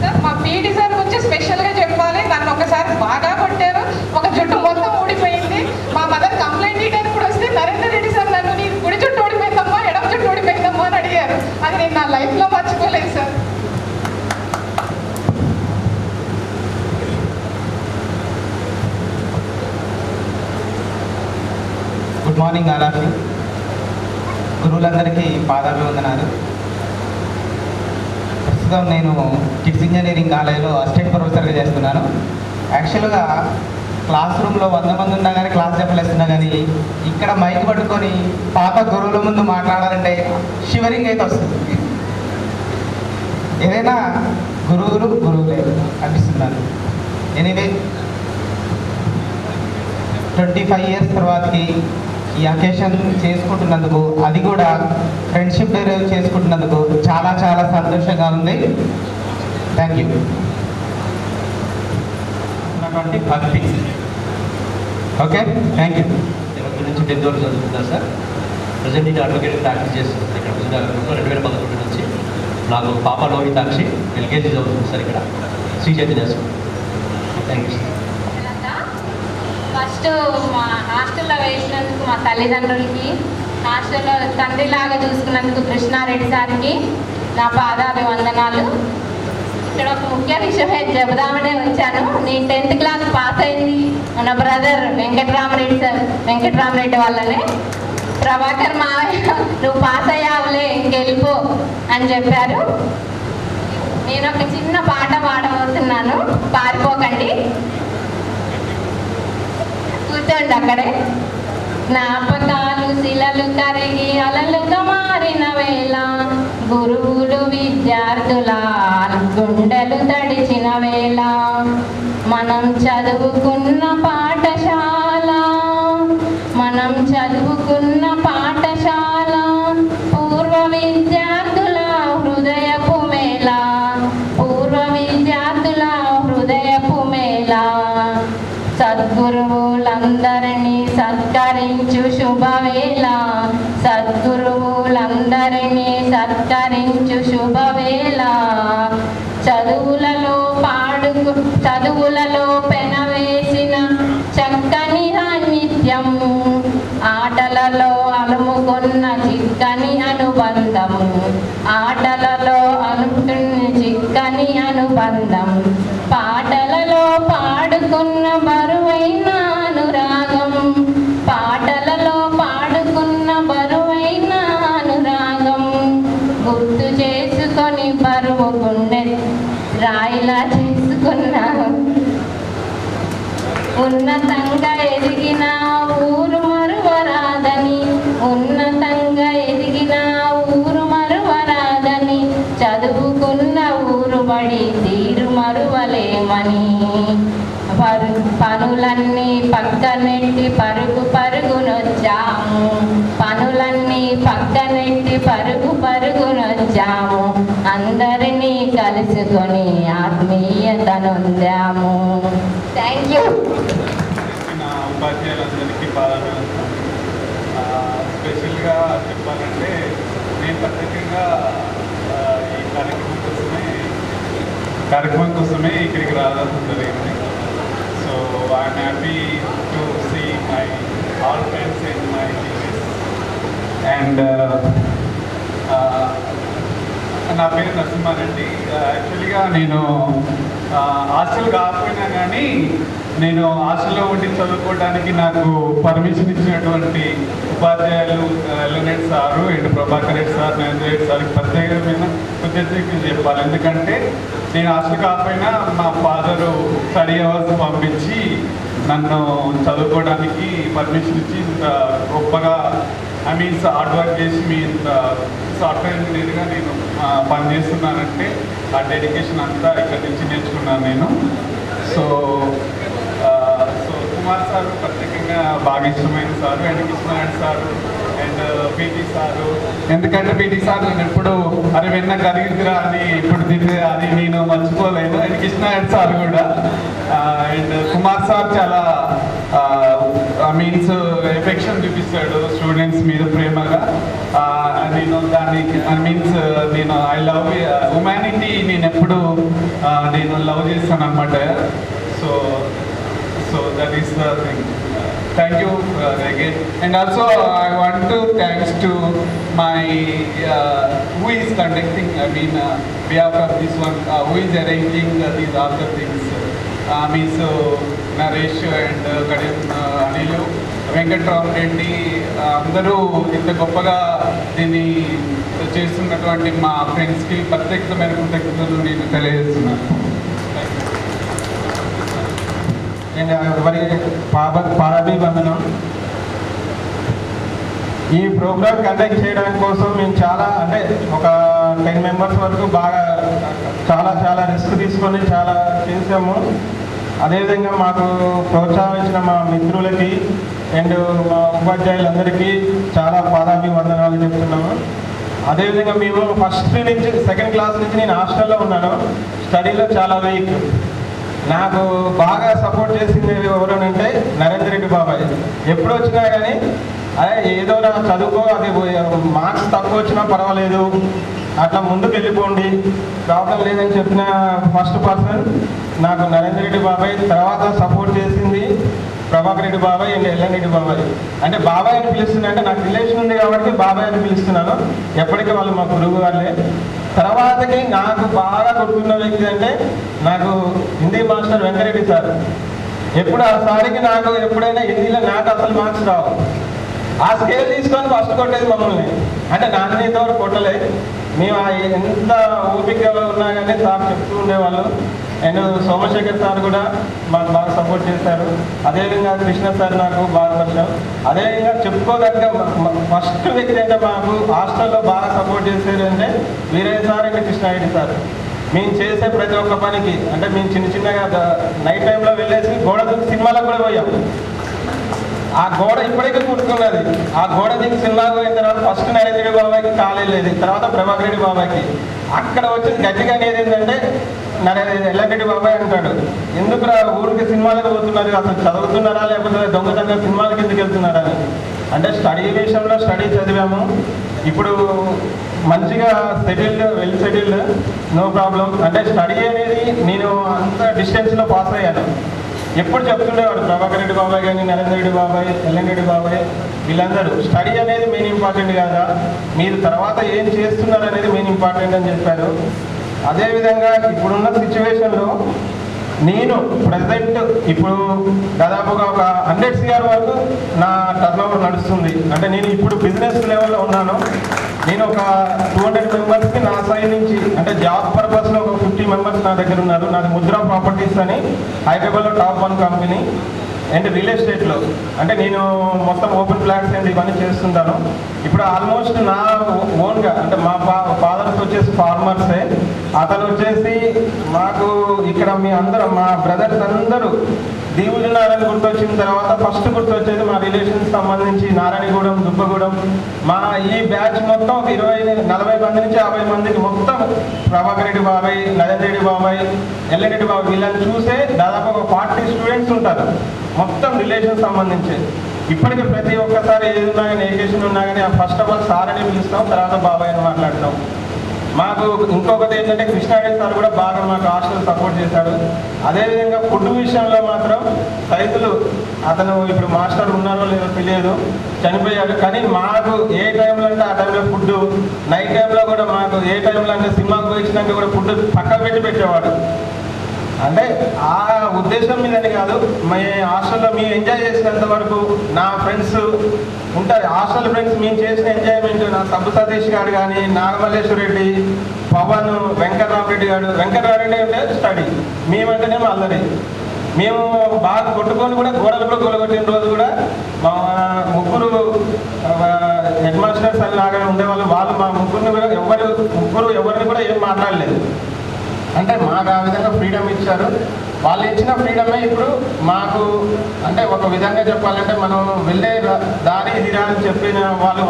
Sir మా పీటీ సార్ గురించి స్పెషల్గా చెప్పాలి. నన్ను ఒకసారి బాగా కొట్టారు, ఒక జుట్టు మొత్తం ఊడిపోయింది. మా మదర్ కంప్లైంట్ చేయడానికి కూడా వస్తే నరేందర్ రెడ్డి సార్ నన్ను నీ కుడి జుట్టు ఊడిపోయిందమ్మా ఎడమ జుట్టు ఊడిపోయిందమ్మా అని అడిగారు. అది నేను నా లైఫ్లో మర్చిపోలేదు sir. Good morning all of you. గురువులందరికీ పాదాభివందనాలు. ప్రస్తుతం నేను కిడ్స్ ఇంజనీరింగ్ కాలేజీలో అసిస్టెంట్ ప్రొఫెసర్గా చేస్తున్నాను. యాక్చువల్గా క్లాస్ రూమ్లో 100 మంది ఉన్నా కానీ క్లాస్ చెప్పలేస్తున్నా కానీ ఇక్కడ మైక్ పట్టుకొని పాత గురువుల ముందు మాట్లాడాలంటే షివరింగ్ అయితే వస్తుంది. ఏదైనా గురువులే అనిపిస్తున్నారు. ఎనీవే 25 ఇయర్స్ తర్వాతకి ఈ అకేషన్ చేసుకుంటున్నందుకు, అది కూడా ఫ్రెండ్షిప్ డే చేసుకుంటున్నందుకు చాలా చాలా సంతోషంగా ఉంది. Thank you. ఉన్నటువంటి భక్తి. Okay, thank you. 11 నుంచి 10th వరకు చదువుతున్నారు సార్. ప్రజెంట్ నేను అడ్వకేట్ ప్రాక్టీస్ చేస్తున్నాను ఇక్కడ విజయనగరంలో 2011 నుంచి. నాకు పాప లోహితాక్షి ఎల్కేజీ చదువుతుంది సార్ ఇక్కడ Sri Chaitanya school. Thank you sir. First మా హాస్టల్లో వేసినందుకు మా తల్లిదండ్రులకి, హాస్టల్లో తండ్రిలాగా చూసుకున్నందుకు కృష్ణారెడ్డి సార్కి నా పాదాభివందనాలు. ఇక్కడ ఒక ముఖ్య విషయం చెబుదామనే వచ్చాను. నేను 10th క్లాస్ పాస్ అయింది మన బ్రదర్ వెంకటరామరెడ్డి వల్లనే. ప్రభాకర్ మావయ్య నువ్వు పాస్ అయ్యావులే ఇంకెళ్ళిపో అని చెప్పారు. నేను ఒక చిన్న పాట పాడబోతున్నాను, పారిపోకండి, కూర్చోండి అక్కడే. జ్ఞాపకాలు శిలలు కరిగి అలలుగా మారిన వేళ, గురువులు విద్యార్థుల గుండెలు తడిచిన వేళ, మనం చదువుకున్న పాఠశాల పూర్వ విద్యార్థుల హృదయపు మేళ, సద్గురువులందరినీ సత్కరించు శుభవేళ, చదువులలో పెనవేసిన చక్కని సాన్నిధ్యం, ఆటలలో అలుముకున్న చిక్కని అనుబంధం, పాటలలో పాడుకున్న బరువైన అనురాగం, గుర్తు చేసుకొని బరువు గుండె రాయిలా చేసుకున్నాను. ఉన్నతంగా ఎదిగిన ఊరు మరువరాదని, చదువుకున్న ఊరు బడి తీరు మరువలేమని, పనులన్నీ పక్కనెట్టి పరుగునొచ్చాము, అందరినీ కలుసుకొని ఆత్మీయతనొందాము. Thank you. ఉపాధ్యాయులందరికీ పాదాభివందనం. స్పెషల్గా చెప్పాలంటే నేను ప్రత్యేకంగా ఈ కార్యక్రమం కోసమే ఇక్కడికి రావడం జరిగింది. So I'm happy to see my all friends in my teachers. And నా పేరు నరసింహారెడ్డి. యాక్చువల్గా నేను హాస్టల్ కాకపోయినా కానీ నేను హాస్టల్లో ఉండి చదువుకోవడానికి నాకు పర్మిషన్ ఇచ్చినటువంటి ఉపాధ్యాయులు ఎల్ఎన్ఎడ్ sir and Prabhakar Reddy sir, Narendra Reddy సార్కి ప్రత్యేకమైన కృతజ్ఞతలు చెప్పాలి. ఎందుకంటే నేను హాస్టల్ కాకపోయినా మా ఫాదరు స్టడీ అవర్స్ పంపించి నన్ను చదువుకోవడానికి పర్మిషన్ ఇచ్చి ఇంత గొప్పగా హార్డ్ వర్క్ చేసి మీ సాఫ్ట్వేర్ ఇంజనీర్గా నేను పనిచేస్తున్నానంటే ఆ డెడికేషన్ అంతా ఇక్కడి నుంచి నేర్చుకున్నాను నేను. సో కుమార్ సారు ప్రత్యేకంగా బాగా ఇష్టమైన sir and Krishna Reddy sir and PT sir. ఎందుకంటే పీటీ సార్ నేను ఎప్పుడు అరే వెన్న కలిగిద్దిరా అని ఇప్పుడు తిరిగి అది నేను మర్చిపోలేను. అండ్ కృష్ణారెడ్డి సార్ కూడా అండ్ కుమార్ సార్ చాలా మీన్స్ ఎఫెక్షన్ చూపిస్తాడు స్టూడెంట్స్ మీద ప్రేమగా. నేను దానికి మీన్స్ నేను ఐ లవ్ హ్యుమానిటీ నేను ఎప్పుడు నేను లవ్ చేస్తాను అనమాట. So that is the thing. Thank you again. And also I want to thanks to my who is conducting, behalf of this one, who is arranging these all the things. Means Naresh and Anilu, Venkatram Reddy అందరూ ఇంత గొప్పగా దీన్ని చేస్తున్నటువంటి మా ఫ్రెండ్స్కి ప్రత్యేకమైన కృతజ్ఞతలు నేను తెలియజేస్తున్నాను. అండ్ ఎవరి పాదాభివందనం. ఈ ప్రోగ్రామ్ కండక్ట్ చేయడానికి కోసం మేము చాలా అంటే ఒక 10 మెంబర్స్ వరకు బాగా చాలా రిస్క్ తీసుకొని చాలా చేసాము. అదేవిధంగా మాకు ప్రోత్సహించిన మా మిత్రులకి అండ్ మా ఉపాధ్యాయులందరికీ చాలా పాదాభివందనాలు చెప్తున్నాము. అదేవిధంగా మేము ఫస్ట్ నుంచి సెకండ్ క్లాస్ నుంచి నేను హాస్టల్లో ఉన్నాను. స్టడీలో చాలా వీక్. నాకు బాగా సపోర్ట్ చేసింది ఎవరనంటే నరేంద్ర రెడ్డి బాబాయ్. ఎప్పుడు వచ్చినా కానీ అదే ఏదో నా చదువుకో, అది మార్క్స్ తక్కువ వచ్చినా పర్వాలేదు, అట్లా ముందుకు వెళ్ళిపోండి, ప్రాబ్లం లేదని చెప్పిన ఫస్ట్ పర్సన్ నాకు నరేంద్ర రెడ్డి బాబాయ్. తర్వాత సపోర్ట్ చేసింది ప్రభాకర్ రెడ్డి బాబాయ్ అండ్ ఎల్ఎన్ రెడ్డి బాబాయ్. అంటే బాబాయ్ అని పిలుస్తున్నా అంటే నాకు రిలేషన్ ఉంది కాబట్టి బాబాయ్ అని పిలుస్తున్నాను. ఎప్పటికీ వాళ్ళు మా గురువు వాళ్ళే. తర్వాతకి నాకు బాగా గుర్తున్న వ్యక్తి అంటే నాకు హిందీ మాస్టర్ వెంకరెడ్డి సార్. ఎప్పుడు ఆ సారికి నాకు ఎప్పుడైనా హిందీలో నాకు అసలు మార్క్స్ రావు. ఆ స్కేల్ తీసుకొని ఫస్ట్ కొట్టేది మమ్మల్ని. అంటే నాన్నతో కొట్టలే, మేము ఎంత ఓపికగా ఉన్నా కానీ సార్ చెప్తూ ఉండేవాళ్ళు. అండ్ సోమశేఖర్ సార్ కూడా మాకు బాగా సపోర్ట్ చేశారు. అదేవిధంగా కృష్ణ సార్ నాకు బాగా పరిచయం. అదేవిధంగా చెప్పుకోదగ్గ ఫస్ట్ వ్యక్తి అంటే మాకు హాస్టల్లో బాగా సపోర్ట్ చేశారు అంటే Veeraiah sir and Krishna Reddy sir. మేము చేసే ప్రతి ఒక్క పనికి అంటే మేము చిన్నగా నైట్ టైంలో వెళ్ళేసి గోడ దూకి సినిమాలకు కూడా పోయాం. ఆ గోడ ఇప్పటికీ గుర్తున్నది. ఆ గోడ దిగి సినిమాకు పోయిన తర్వాత ఫస్ట్ నరేంద్ర రెడ్డి బాబాయ్కి కాలేజ్ లేదు, తర్వాత ప్రభాకర్ రెడ్డి బాబాయ్కి. అక్కడ వచ్చి గట్టిగా అనేది ఏంటంటే ఎల్ఎన్ రెడ్డి బాబాయ్ అంటాడు, ఎందుకు ఊరికి సినిమాలకు పోతున్నారు, అసలు చదువుతున్నారా లేకపోతే దొంగతనంగా సినిమాలకు ఎందుకు వెళ్తున్నారా అని. అంటే స్టడీ విషయంలో స్టడీ చదివాము. ఇప్పుడు మంచిగా settled, well settled, no problem. అంటే స్టడీ అనేది నేను అంత డిస్టెన్స్లో పాస్ అయ్యాను. ఎప్పుడు చెప్తుండేవాడు ప్రభాకర్ రెడ్డి బాబాయ్ కానీ నరేంద్ర రెడ్డి బాబాయ్, ఎల్ఎన్ రెడ్డి బాబాయ్ వీళ్ళందరూ స్టడీ అనేది మెయిన్ ఇంపార్టెంట్ కాదా, మీరు తర్వాత ఏం చేస్తున్నారు అనేది మెయిన్ ఇంపార్టెంట్ అని చెప్పారు. అదేవిధంగా ఇప్పుడున్న సిచ్యువేషన్లో నేను ప్రజెంట్ ఇప్పుడు దాదాపుగా ఒక 100 CR వరకు నా టర్నోవర్ నడుస్తుంది. అంటే నేను ఇప్పుడు బిజినెస్ లెవెల్లో ఉన్నాను. నేను ఒక 200 మెంబర్స్కి నా సైడ్ నుంచి అంటే జాబ్ పర్పస్లో ఒక 50 మెంబర్స్ నా దగ్గర ఉన్నారు. నాది ముద్రా ప్రాపర్టీస్ అని హైదరాబాద్లో టాప్ 1 కంపెనీ. అండ్ రియల్ ఎస్టేట్లో అంటే నేను మొత్తం ఓపెన్ ఫ్లాట్స్ అండ్ ఇవన్నీ చేస్తుంటాను. ఇప్పుడు ఆల్మోస్ట్ నా ఓన్గా అంటే మా ఫాదర్స్ వచ్చేసి ఫార్మర్సే. అతను వచ్చేసి మాకు ఇక్కడ ఇక్కడ మీ అందరూ మా బ్రదర్స్ అందరూ దీవుజనారాయణ గుర్తొచ్చిన తర్వాత ఫస్ట్ గుర్తొచ్చేది మా రిలేషన్స్ సంబంధించి నారాయణగూడెం, దుబ్బగూడెం. మా ఈ బ్యాచ్ మొత్తం ఒక 40 మంది నుంచి 50 మందికి మొత్తం ప్రభాకర్ రెడ్డి బాబాయ్, నరేంద్ర రెడ్డి బాబాయ్, ఎల్రెడ్డి బాబాయ్ వీళ్ళని చూసే దాదాపు ఒక 40 స్టూడెంట్స్ ఉంటారు మొత్తం రిలేషన్ సంబంధించి. ఇప్పటికీ ప్రతి ఒక్కసారి ఏది ఉన్నా కానీ ఎడ్యుకేషన్ ఉన్నా కానీ ఫస్ట్ ఆఫ్ ఆల్ సార్ అని పిలుస్తాం, తర్వాత బాబాయ్ అని మాట్లాడతాం. మాకు ఇంకొకటి ఏంటంటే కృష్ణారెడ్డి సార్ కూడా బాగా మాకు హాస్టల్ సపోర్ట్ చేశాడు. అదేవిధంగా ఫుడ్ విషయంలో మాత్రం రైతులు అతను ఇప్పుడు మాస్టర్ ఉన్నారో లేదో తెలియదు, చనిపోయాడు. కానీ మాకు ఏ టైంలో అంటే ఆ టైంలో ఫుడ్, నైట్ టైంలో కూడా మాకు ఏ టైంలో అంటే సినిమాకి పోయించినాక కూడా ఫుడ్ పక్క పెట్టేవాడు. అంటే ఆ ఉద్దేశం మీదని కాదు, మీ హాస్టల్లో మేము ఎంజాయ్ చేసినంత వరకు నా ఫ్రెండ్స్ ఉంటారు, హాస్టల్ ఫ్రెండ్స్ మేము చేసిన ఎంజాయ్మెంట్. నా సబ్బు సతీష్ గారు కానీ, నాగమల్లేశ్వర రెడ్డి, పవన్, వెంకటరామరెడ్డి గారు. వెంకటరామరెడ్డి అంటే స్టడీ, మేమంటేనేమో అల్లరి. మేము బాగా కొట్టుకొని కూడా గోడలు కూడా గొలగొట్టిన రోజు కూడా మా ముగ్గురు హెడ్ మాస్టర్స్ అని లాగా ఉండేవాళ్ళు. వాళ్ళు మా ముగ్గురిని కూడా ఎవరిని కూడా ఏం మాట్లాడలేదు. అంటే మాకు ఆ విధంగా ఫ్రీడమ్ ఇచ్చారు. వాళ్ళు ఇచ్చిన ఫ్రీడమే ఇప్పుడు మాకు అంటే ఒక విధంగా చెప్పాలంటే మనం వెళ్ళే దారి ఇదిరా అని చెప్పిన వాళ్ళు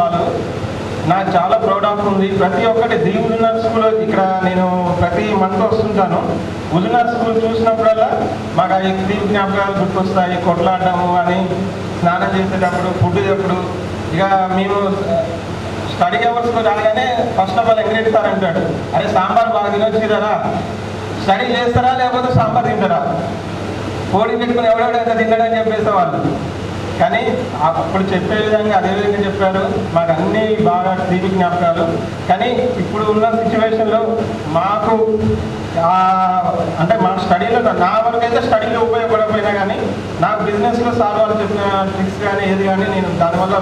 నాకు చాలా ప్రౌడ్ ఆఫ్ ఉంది. ప్రతి ఒక్కటి ఉజునార్ స్కూల్ ఇక్కడ నేను ప్రతి మంత్ వస్తుంటాను. ఉజునార్ స్కూల్ చూసినప్పుడల్లా మాకు ఆ దీవు జ్ఞాపకాలు గుర్తొస్తాయి. కొట్లాడటము అని, స్నానం చేసేటప్పుడు, ఫుడ్ ఎప్పుడు. ఇక మేము స్టడీ అవర్స్లో రాగానే first of all encourage sir అంటాడు, అరే సాంబార్ బాగా తినొచ్చిరారా, స్టడీ చేస్తారా లేకపోతే సాంబార్ తింటారా, కోడి పెట్టుకుని ఎవడెవడైతే తిన్నాడని చెప్పేసే వాళ్ళు. కానీ అప్పుడు చెప్పే విధంగా అదే విధంగా చెప్పారు. మాకు అన్నీ బాగా తీపి జ్ఞాపకాలు. కానీ ఇప్పుడు ఉన్న సిచ్యువేషన్లో మాకు అంటే మా స్టడీలో నా వరకు అయితే స్టడీలో ఉపయోగపడకపోయినా కానీ నాకు బిజినెస్లో సార్ వాళ్ళు చెప్పిన ట్రిక్స్ కానీ ఏది కానీ నేను దానివల్ల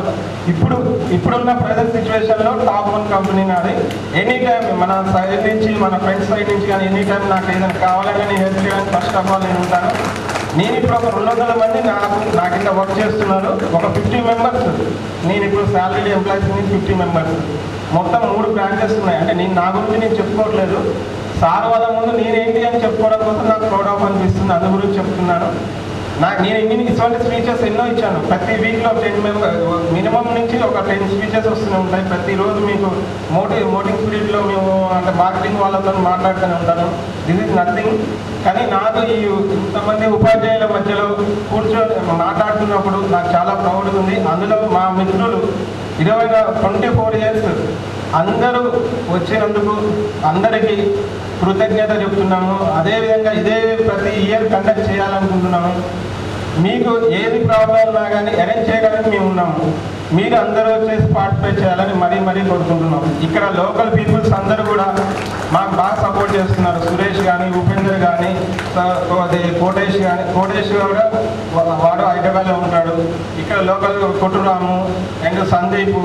ఇప్పుడున్న ప్రజెంట్ సిచ్యువేషన్లో టాప్ 1 కంపెనీ నాది. ఎనీ టైం మన సైడ్ నుంచి, మన ఫ్రెండ్స్ సైడ్ నుంచి కానీ ఎనీ టైం నాకు ఏదైనా కావాలని నేను హెల్ప్ చేయడానికి ఫస్ట్ ఆఫ్ ఆల్ నేను ఉంటాను. నేను ఇప్పుడు ఒక 200 మంది నా కింద వర్క్ చేస్తున్నారు. ఒక 50 మెంబర్స్ నేను ఇప్పుడు శాలరీ ఎంప్లాయీస్ నుంచి 50 మెంబర్స్. మొత్తం 3 బ్రాంచెస్ ఉన్నాయి. అంటే నేను నా గురించి నేను చెప్పుకోవట్లేదు, సార్ వాళ్ళ ముందు నేనేంటి అని చెప్పుకోవడం కోసం నాకు ప్రౌడ్ ఆఫ్ అనిపిస్తుంది. అందు గురించి చెప్తున్నాను. నేను ఇటువంటి స్పీచెస్ ఎన్నో ఇచ్చాను. ప్రతి వీక్లో 10 మినిమం నుంచి ఒక 10 స్పీచెస్ వస్తూనే ఉంటాయి. ప్రతిరోజు మీకు మోటింగ్ స్పిరిట్లో మేము అంటే మార్కెటింగ్ వాళ్ళతో మాట్లాడుతూనే ఉంటాను. This is nothing. కానీ నాకు ఈ ఇంతమంది ఉపాధ్యాయుల మధ్యలో కూర్చొని మాట్లాడుతున్నప్పుడు నాకు చాలా ప్రౌడ్ ఉంది. అందులో మా మిత్రులు 24 ఇయర్స్ అందరూ వచ్చినందుకు అందరికీ కృతజ్ఞత చెప్తున్నాము. అదేవిధంగా ఇదే ప్రతి ఇయర్ కండక్ట్ చేయాలనుకుంటున్నాము. మీకు ఏది ప్రాబ్లం ఉన్నా కానీ అరేంజ్ చేయడానికి మేము ఉన్నాము. మీరు అందరూ వచ్చేసి పార్టిసిపేట్ చేయాలని మరీ కోరుకుంటున్నాం. ఇక్కడ లోకల్ పీపుల్స్ అందరూ కూడా మాకు బాగా సపోర్ట్ చేస్తున్నారు. సురేష్ కానీ, ఉపేందర్ కానీ, కోటేష్ కూడా వాడు హైదరాబాద్లో ఉంటాడు. ఇక్కడ లోకల్ కొట్టురాము అండ్ సందీప్,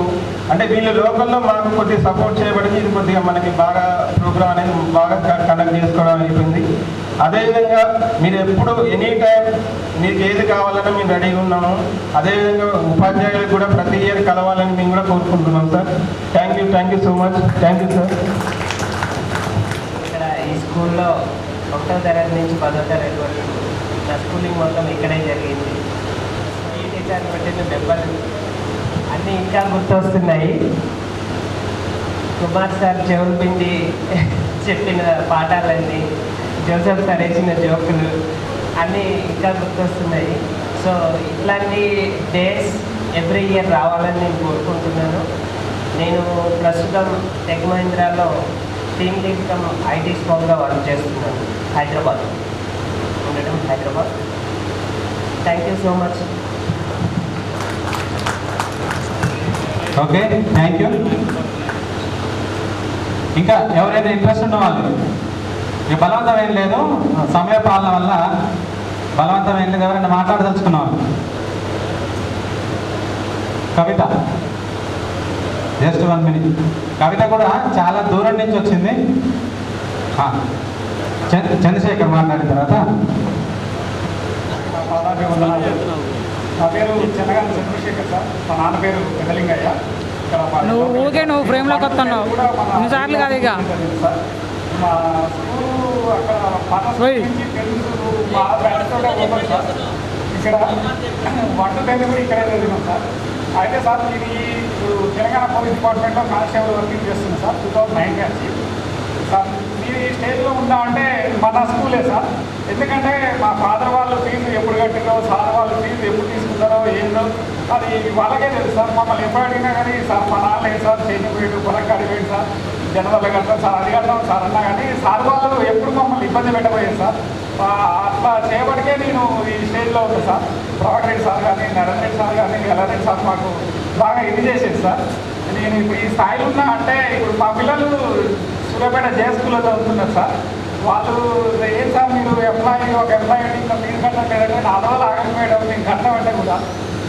అంటే వీళ్ళు లోకల్లో మాకు కొద్దిగా సపోర్ట్ చేయబడింది. ఇది కొద్దిగా మనకి బాగా ప్రోగ్రామ్ అనేది బాగా కండక్ట్ చేసుకోవడం అయిపోయింది. అదేవిధంగా మీరు ఎప్పుడు ఎనీ టైం మీకు ఏది కావాలన్నా మేము రెడీగా ఉన్నాము. అదేవిధంగా ఉపాధ్యాయులకు కూడా ప్రతి ఇయర్ కలవాలని మేము కూడా కోరుకుంటున్నాం sir. Thank you so much. Thank you sir. ఇక్కడ ఈ స్కూల్లో 1వ తరగతి నుంచి 10వ తరగతి వరకు నా స్కూలింగ్ మొత్తం ఇక్కడే జరిగింది. ఈ టీచర్ పెట్టిన దెబ్బలు అన్నీ ఇంకా గుర్తొస్తున్నాయి. కుమార్ సార్ చెవులు పిండి చెప్పిన పాఠాలన్నీ, జోసెఫ్ సార్ వేసిన జోకులు అన్నీ ఇంకా గుర్తొస్తున్నాయి. సో ఇట్లాంటి డేస్ ఎవ్రీ ఇయర్ రావాలని నేను కోరుకుంటున్నాను. నేను ప్రస్తుతం టెక్ మహీంద్రాలో టీమ్ లీడ్ కమ్ ఐటీ స్పాన్గా వర్క్ చేస్తున్నాను. Hyderabad. Thank you so much. Okay, thank you. ఇంకా ఎవరైనా ఇంట్రెస్ట్ ఉన్న వాళ్ళు, ఇక బలవంతం ఏం లేదు, సమయ పాలన వల్ల బలవంతం ఏం లేదు. ఎవరైనా మాట్లాడదలుచుకున్న వాళ్ళు? కవిత, జస్ట్ 1 minute. కవిత కూడా చాలా దూరం నుంచి వచ్చింది. చంద్రశేఖర్ మాట్లాడిన తర్వాత. నా పేరు చెన్నగాని చంద్రశేఖర్ సార్. మా నాన్న పేరు పెదలింగయ్య. నువ్వు ఫ్రేమ్లోకి వస్తున్నావు ఎన్నిసార్లు కాదు. ఇక మా స్కూలు అక్కడ మన స్కూల్ నుంచి తెలుగు మా బ్యాచ్తో పోతాం సార్. ఇక్కడ 1 to 10 కూడా ఇక్కడే చదివాం సార్. అయితే సార్ నేను ఇప్పుడు తెలంగాణ పోలీస్ డిపార్ట్మెంట్లో కానిస్టేబుల్ వర్కింగ్ చేస్తున్నాను సార్ 2009 నుంచి. సార్ మీరు ఈ స్టేజ్లో ఉన్నా అంటే మన స్కూలే సార్. ఎందుకంటే మా ఫాదర్ వాళ్ళు ఫీజు ఎప్పుడు కట్టిందో, సార్ వాళ్ళు ఫీజు ఎప్పుడు తీసుకుంటారో ఏందో అది వాళ్ళకే తెలుసు సార్. మమ్మల్ని ఎప్పుడు అడిగినా కానీ సార్ మా నాన్న లేదు సార్, చేసిపోయాడు, పొలం కడిపోయాడు సార్, జనవరిలో కడతాం సార్, అది కడతాం సార్ అన్నా కానీ సార్ వాళ్ళు ఎప్పుడు మమ్మల్ని ఇబ్బంది పెట్టబోయేది సార్. అట్లా చేయబడికే నేను ఈ స్టేజ్లో ఉంది సార్. ప్రభాకర్ రెడ్డి సార్ కానీ, నరేంద్ర రెడ్డి సార్ కానీ, ఎల్లారెడ్డి సార్ మాకు బాగా ఇది చేసేది సార్. నేను ఇప్పుడు ఈ స్థాయిలో ఉన్నా అంటే ఇప్పుడు మా పిల్లలు సూర్యాపేట జే స్కూల్లో చదువుతున్నారు సార్. వాళ్ళు ఏం సార్ మీరు ఒక ఎంప్లాయీ ఇంకా ఫీజు కట్టలేదంటే నా రోజులు ఆగండి మేడం, నేను కట్టమంటే కూడా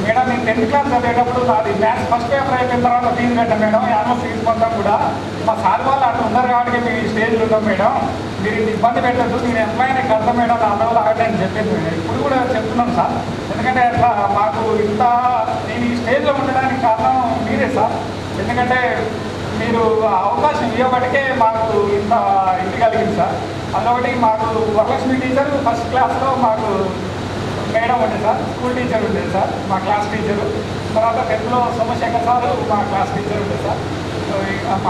మేడం నేను 10th క్లాస్ చదివేటప్పుడు నాది మ్యాథ్స్ ఫస్ట్ పేపర్ అయిపోయిన తర్వాత ఫీజు కట్టాను మేడం, యాన్యువల్ ఫీజు పొందాం కూడా మా సార్ వాళ్ళు అట్లా ఉన్నారు కాబట్టి మీరు ఈ స్టేజ్లో ఉన్నాం మేడం, మీరు ఇంత ఇబ్బంది పెట్టద్దు, నేను ఎంప్లాయీని కడతాం మేడం, నా రోజులు ఆగండి అని చెప్పేది మేడం. ఇప్పుడు కూడా చెప్తున్నాను సార్. ఎందుకంటే అట్లా మాకు ఇంత నేను ఈ స్టేజ్లో ఉండడానికి కారణం మీరే సార్. ఎందుకంటే మీరు అవకాశం ఇవ్వబట్టికే మాకు ఇంత ఇది కలిగింది సార్. అదొకటి మాకు వరలక్ష్మి టీచర్ ఫస్ట్ క్లాస్లో మాకు మేడం ఉండే సార్, స్కూల్ టీచర్ ఉండేది సార్, మా క్లాస్ టీచరు. తర్వాత 10th సోమశేఖర్ సార్ మా క్లాస్ టీచర్ ఉండే సార్.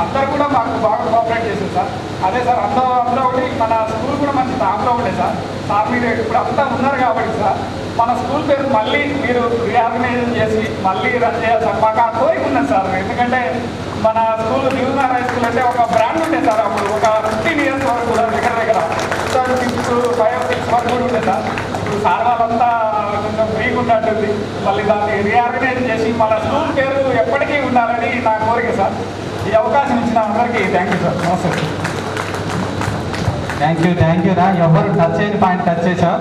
అందరూ కూడా మాకు బాగా కోఆపరేట్ చేశారు సార్. అదే సార్ అందులో ఒకటి మన స్కూల్ కూడా మంచి టాప్లో ఉండే సార్. సార్ మీరు ఇప్పుడు అంతా ఉన్నారు కాబట్టి సార్ మన స్కూల్ పేరు మళ్ళీ మీరు రీఆర్గనైజేషన్ చేసి మళ్ళీ రన్ చేయాలి సార్. మాకు ఆ కోరిక ఉన్నది సార్. ఎందుకంటే మన స్కూల్ న్యూనార్ హై స్కూల్ అంటే ఒక బ్రాండ్ ఉండేది సార్. అప్పుడు ఒక 15 years వరకు కూడా దగ్గర 2005, 2006 వరకు కూడా ఉండేది సార్. ఇప్పుడు సార్ వాళ్ళంతా కొంచెం ఫ్రీగా ఉన్నట్టుంది. మళ్ళీ దాన్ని రీఆర్గనైజ్ చేసి మన స్కూల్ పేరు ఎప్పటికీ ఉండాలని నా కోరిక సార్. ఈ అవకాశం ఇచ్చిన అందరికీ థ్యాంక్ యూ సార్. నమస్తే. థ్యాంక్ యూ రా. ఎవరు టచ్ అయిన పాయింట్ టచ్ చేశావు.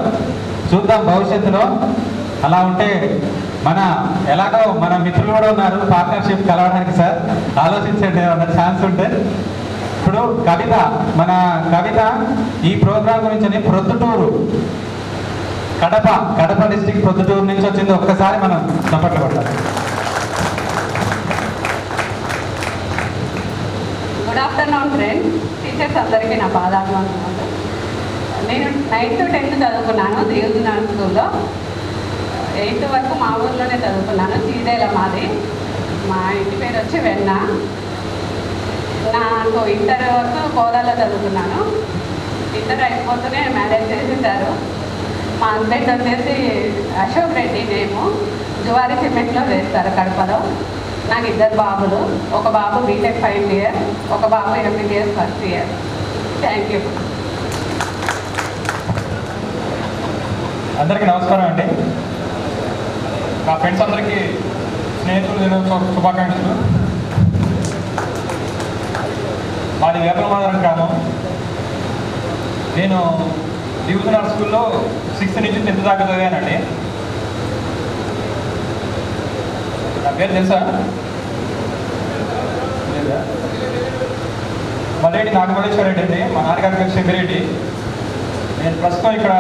చూద్దాం భవిష్యత్తులో అలా ఉంటే మన ఎలాగో మన మిత్రులు కూడా ఉన్నారు పార్ట్నర్షిప్ కలవడానికి సార్. ఆలోచించండి ఏమన్నా ఛాన్స్ ఉంటే. ఇప్పుడు కవిత, మన కవిత ఈ ప్రోగ్రాం గురించి ప్రొద్దుటూరు కడప డిస్ట్రిక్ట్ ప్రొద్దుటూరు నుంచి వచ్చింది. ఒక్కసారి మనం చప్పట్లు కొట్టాలి. గుడ్ ఆఫ్టర్నూన్ ఫ్రెండ్, టీచర్స్ అందరికీ నా పాదాభివందనాలు. నేను 9th to 10th చదువుకున్నాను దేవుజనార్ స్కూల్లో. 8th వరకు మా ఊర్లోనే చదువుకున్నాను. సీదేల మాది. మా ఇంటి పేరు వచ్చి వెన్న. నాకు ఇంటర్ వరకు కోదాలో చదువుకున్నాను. ఇంటర్ అయిపోతూనే మ్యారేజ్ చేసేసారు. మా హస్బెండ్ వచ్చేసి అశోక్ రెడ్డి, నేము జువారి సిమెంట్లో వేస్తారు కడపలో. నాకు 2 బాబులు. ఒక బాబు బీటెక్ 5th year, ఒక బాబు MBBS 1st year. Thank you. అందరికీ నమస్కారం అండి. నా ఫ్రెండ్స్ అందరికీ స్నేహితులు దినోత్సవ శుభాకాంక్షలు. మాది వేపలమాదరం గ్రామం. నేను డివిజనల్ స్కూల్లో 6th నుంచి 10th దాకా చదివానండి. నా పేరు తెలుసా? మల్లేటి నాగమల్లేశ్వర రెడ్డి అండి. మా నాన్నగారి పేరు శంకరెడ్డి. నేను ప్రస్తుతం ఇక్కడ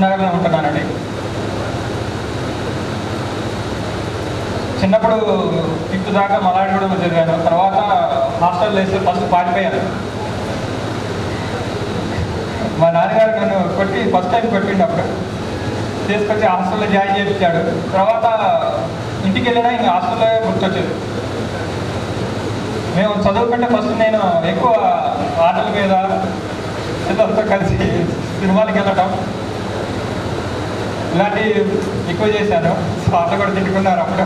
నగర్లో ఉంటున్నానండి. చిన్నప్పుడు 5th దాకా మలాడిగూడలో చదివాను. తర్వాత హాస్టల్ వేస్తే ఫస్ట్ పారిపోయాను. మా నాన్నగారు నన్ను కొట్టి ఫస్ట్ టైం కొట్టినప్పుడు తీసుకొచ్చి హాస్టల్లో జాయిన్ చేయించాడు. తర్వాత ఇంటికి వెళ్ళినా ఇంకా హాస్టల్లో గుర్తొచ్చేది. మేము చదువుకుంటే ఫస్ట్ నేను ఎక్కువ ఆటల మీద పిల్లలతో కలిసి సినిమాలకి వెళ్ళటం ఇలాంటివి ఎక్కువ చేశాను. వాళ్ళు కూడా తిట్టుకున్నారు అప్పుడు.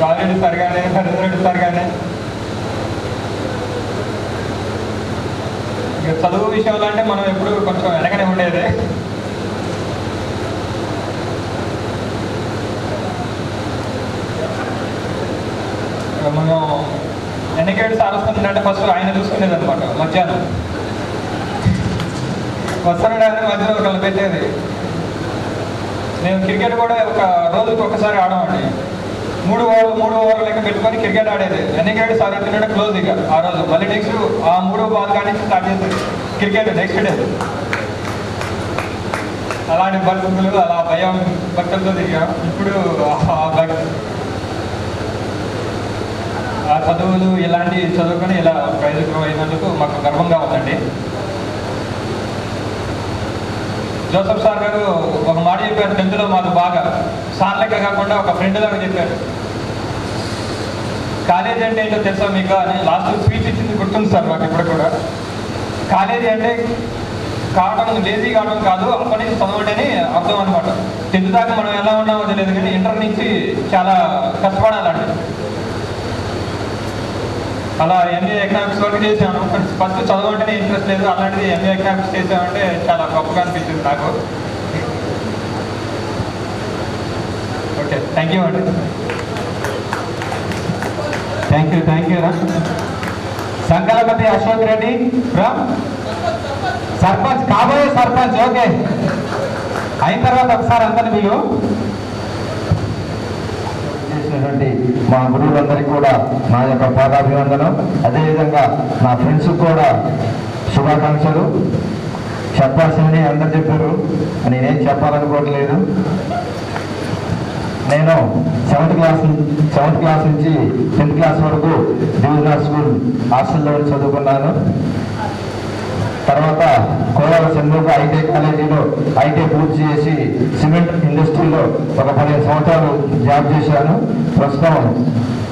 రాజరెడ్డి సార్ కానీ నరేంద్రెడ్డి సార్ కానీ. ఇక చదువు విషయంలో అంటే మనం ఎప్పుడు కొంచెం వెనకనే ఉండేది. మనం ఎన్నికేడు సార్ వస్తుందంటే ఫస్ట్ ఆయన చూసుకునేది అనమాట. మధ్యాహ్నం వస్తున్నాడని మధ్యలో ఒకళ్ళు పెట్టేది. నేను క్రికెట్ కూడా ఒక రోజుకి ఒకసారి ఆడమండి. 3 ఓవర్లు లెక్క పెట్టుకొని క్రికెట్ ఆడేది. ఎన్నికేడు సార్ తినడే క్లోజ్ ఇక ఆ రోజు. మళ్ళీ నెక్స్ట్ ఆ 3వ బాల్ కానీ స్టార్ట్ చేసేది క్రికెట్ నెక్స్ట్ డే. అలాంటి పరిస్థితులు, అలా భయం భక్తులతో తిరిగాం. ఇప్పుడు ఆ చదువులు ఇలాంటి చదువుకొని ఇలా ప్రైజ్ గ్రో అయినందుకు మాకు గర్వంగా ఉందండి. జోసఫ్ సార్ గారు ఒక మాట చెప్పారు 10th లో మాకు బాగా సార్ లెక్క కాకుండా ఒక ఫ్రెండ్ లాగా చెప్పారు. కాలేజీ అంటే ఏంటో తెలుసా మీకు అని లాస్ట్ స్పీచ్ ఇచ్చింది గుర్తుంది సార్ మాకు ఇప్పుడు కూడా. కాలేజీ అంటే లేజీ కావడం కాదు, అప్పటి నుంచి చదవడని అర్థం అనమాట. 10th దాకా మనం ఎలా ఉన్నామో తెలియదు కానీ ఇంటర్ నుంచి చాలా కష్టపడాలండి. అలా ఎంఏ ఎకనామిక్స్ వరకు చేసాను. ఫస్ట్ చదవడంటేనే ఇంట్రెస్ట్ లేదు, అలాంటిది ఎంఏ ఎకనామిక్స్ చేసామంటే చాలా గొప్పగా అనిపించింది నాకు. ఓకే, థ్యాంక్ యూ అండి. థ్యాంక్ యూ రా. సంకలపతి అశోక్ రెడ్డి ఫ్రమ్ సర్పంచ్, కాబోయే సర్పంచ్. ఓకే, అయిన తర్వాత ఒకసారి అందరిని వీళ్ళు చేసినటువంటి మా గురువులందరికీ కూడా నా యొక్క పాదాభివందనం. అదేవిధంగా నా ఫ్రెండ్స్ కూడా శుభాకాంక్షలు. చెప్పాల్సింది అందరు చెప్పారు, నేనేం చెప్పాలనుకోవట్లేదు. నేను 7th క్లాస్ నుంచి 10th క్లాస్ వరకు డివిజనల్ స్కూల్ హాస్టల్లో చదువుకున్నాను. తర్వాత కోలాల సెంద్రూక ఐటీఐ కాలేజీలో ఐటీఐ పూర్తి చేసి సిమెంట్ ఇండస్ట్రీలో ఒక 15 సంవత్సరాలు జాబ్ చేశాను. ప్రస్తుతం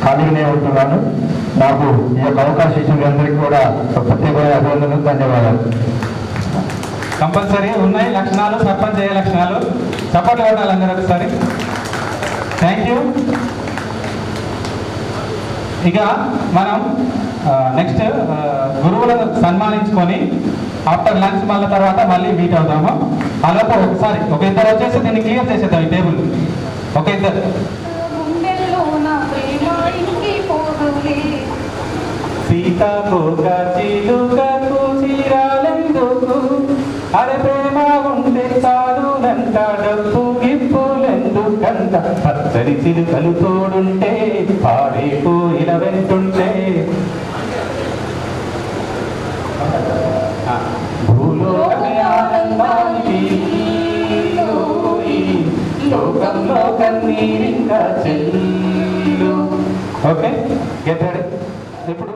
ఖాళీగానే ఉంటున్నాను. నాకు ఈ యొక్క అవకాశం ఇచ్చిన అందరికీ కూడా ప్రత్యేకమైన అభినందనలు, ధన్యవాదాలు. కంపల్సరీ ఉన్నాయి లక్షణాలు, సర్పంచ్ అయ్యే లక్షణాలు. సపోర్ట్ కొట్టాలి అందరూ ఒకసారి. Thank you. ఇక మనం నెక్స్ట్ గురువులను సన్మానించుకొని ఆఫ్టర్ లంచ్ మళ్ళీ తర్వాత మళ్ళీ మీట్ అవుతాము. అలాగే ఒకసారి ఒక ఇద్దరు వచ్చేసి దీన్ని క్లియర్ చేసేద్దాం ఈ టేబుల్. ఒక ఇద్దరు సీతాకోక చిలుకకు చీరాలెందుకు, అరే ప్రేమ ఉంటే చాలునంట, డబ్బు గిప్పులెందుకంట, పచ్చడి చిలుకలు తోడుంటే పాడే కోయిల వెంటుంటే, భూలోకమే ఆనందానికి లోకంలో కన్నీరింకా చెల్లు. Okay, get ready. ఇప్పుడు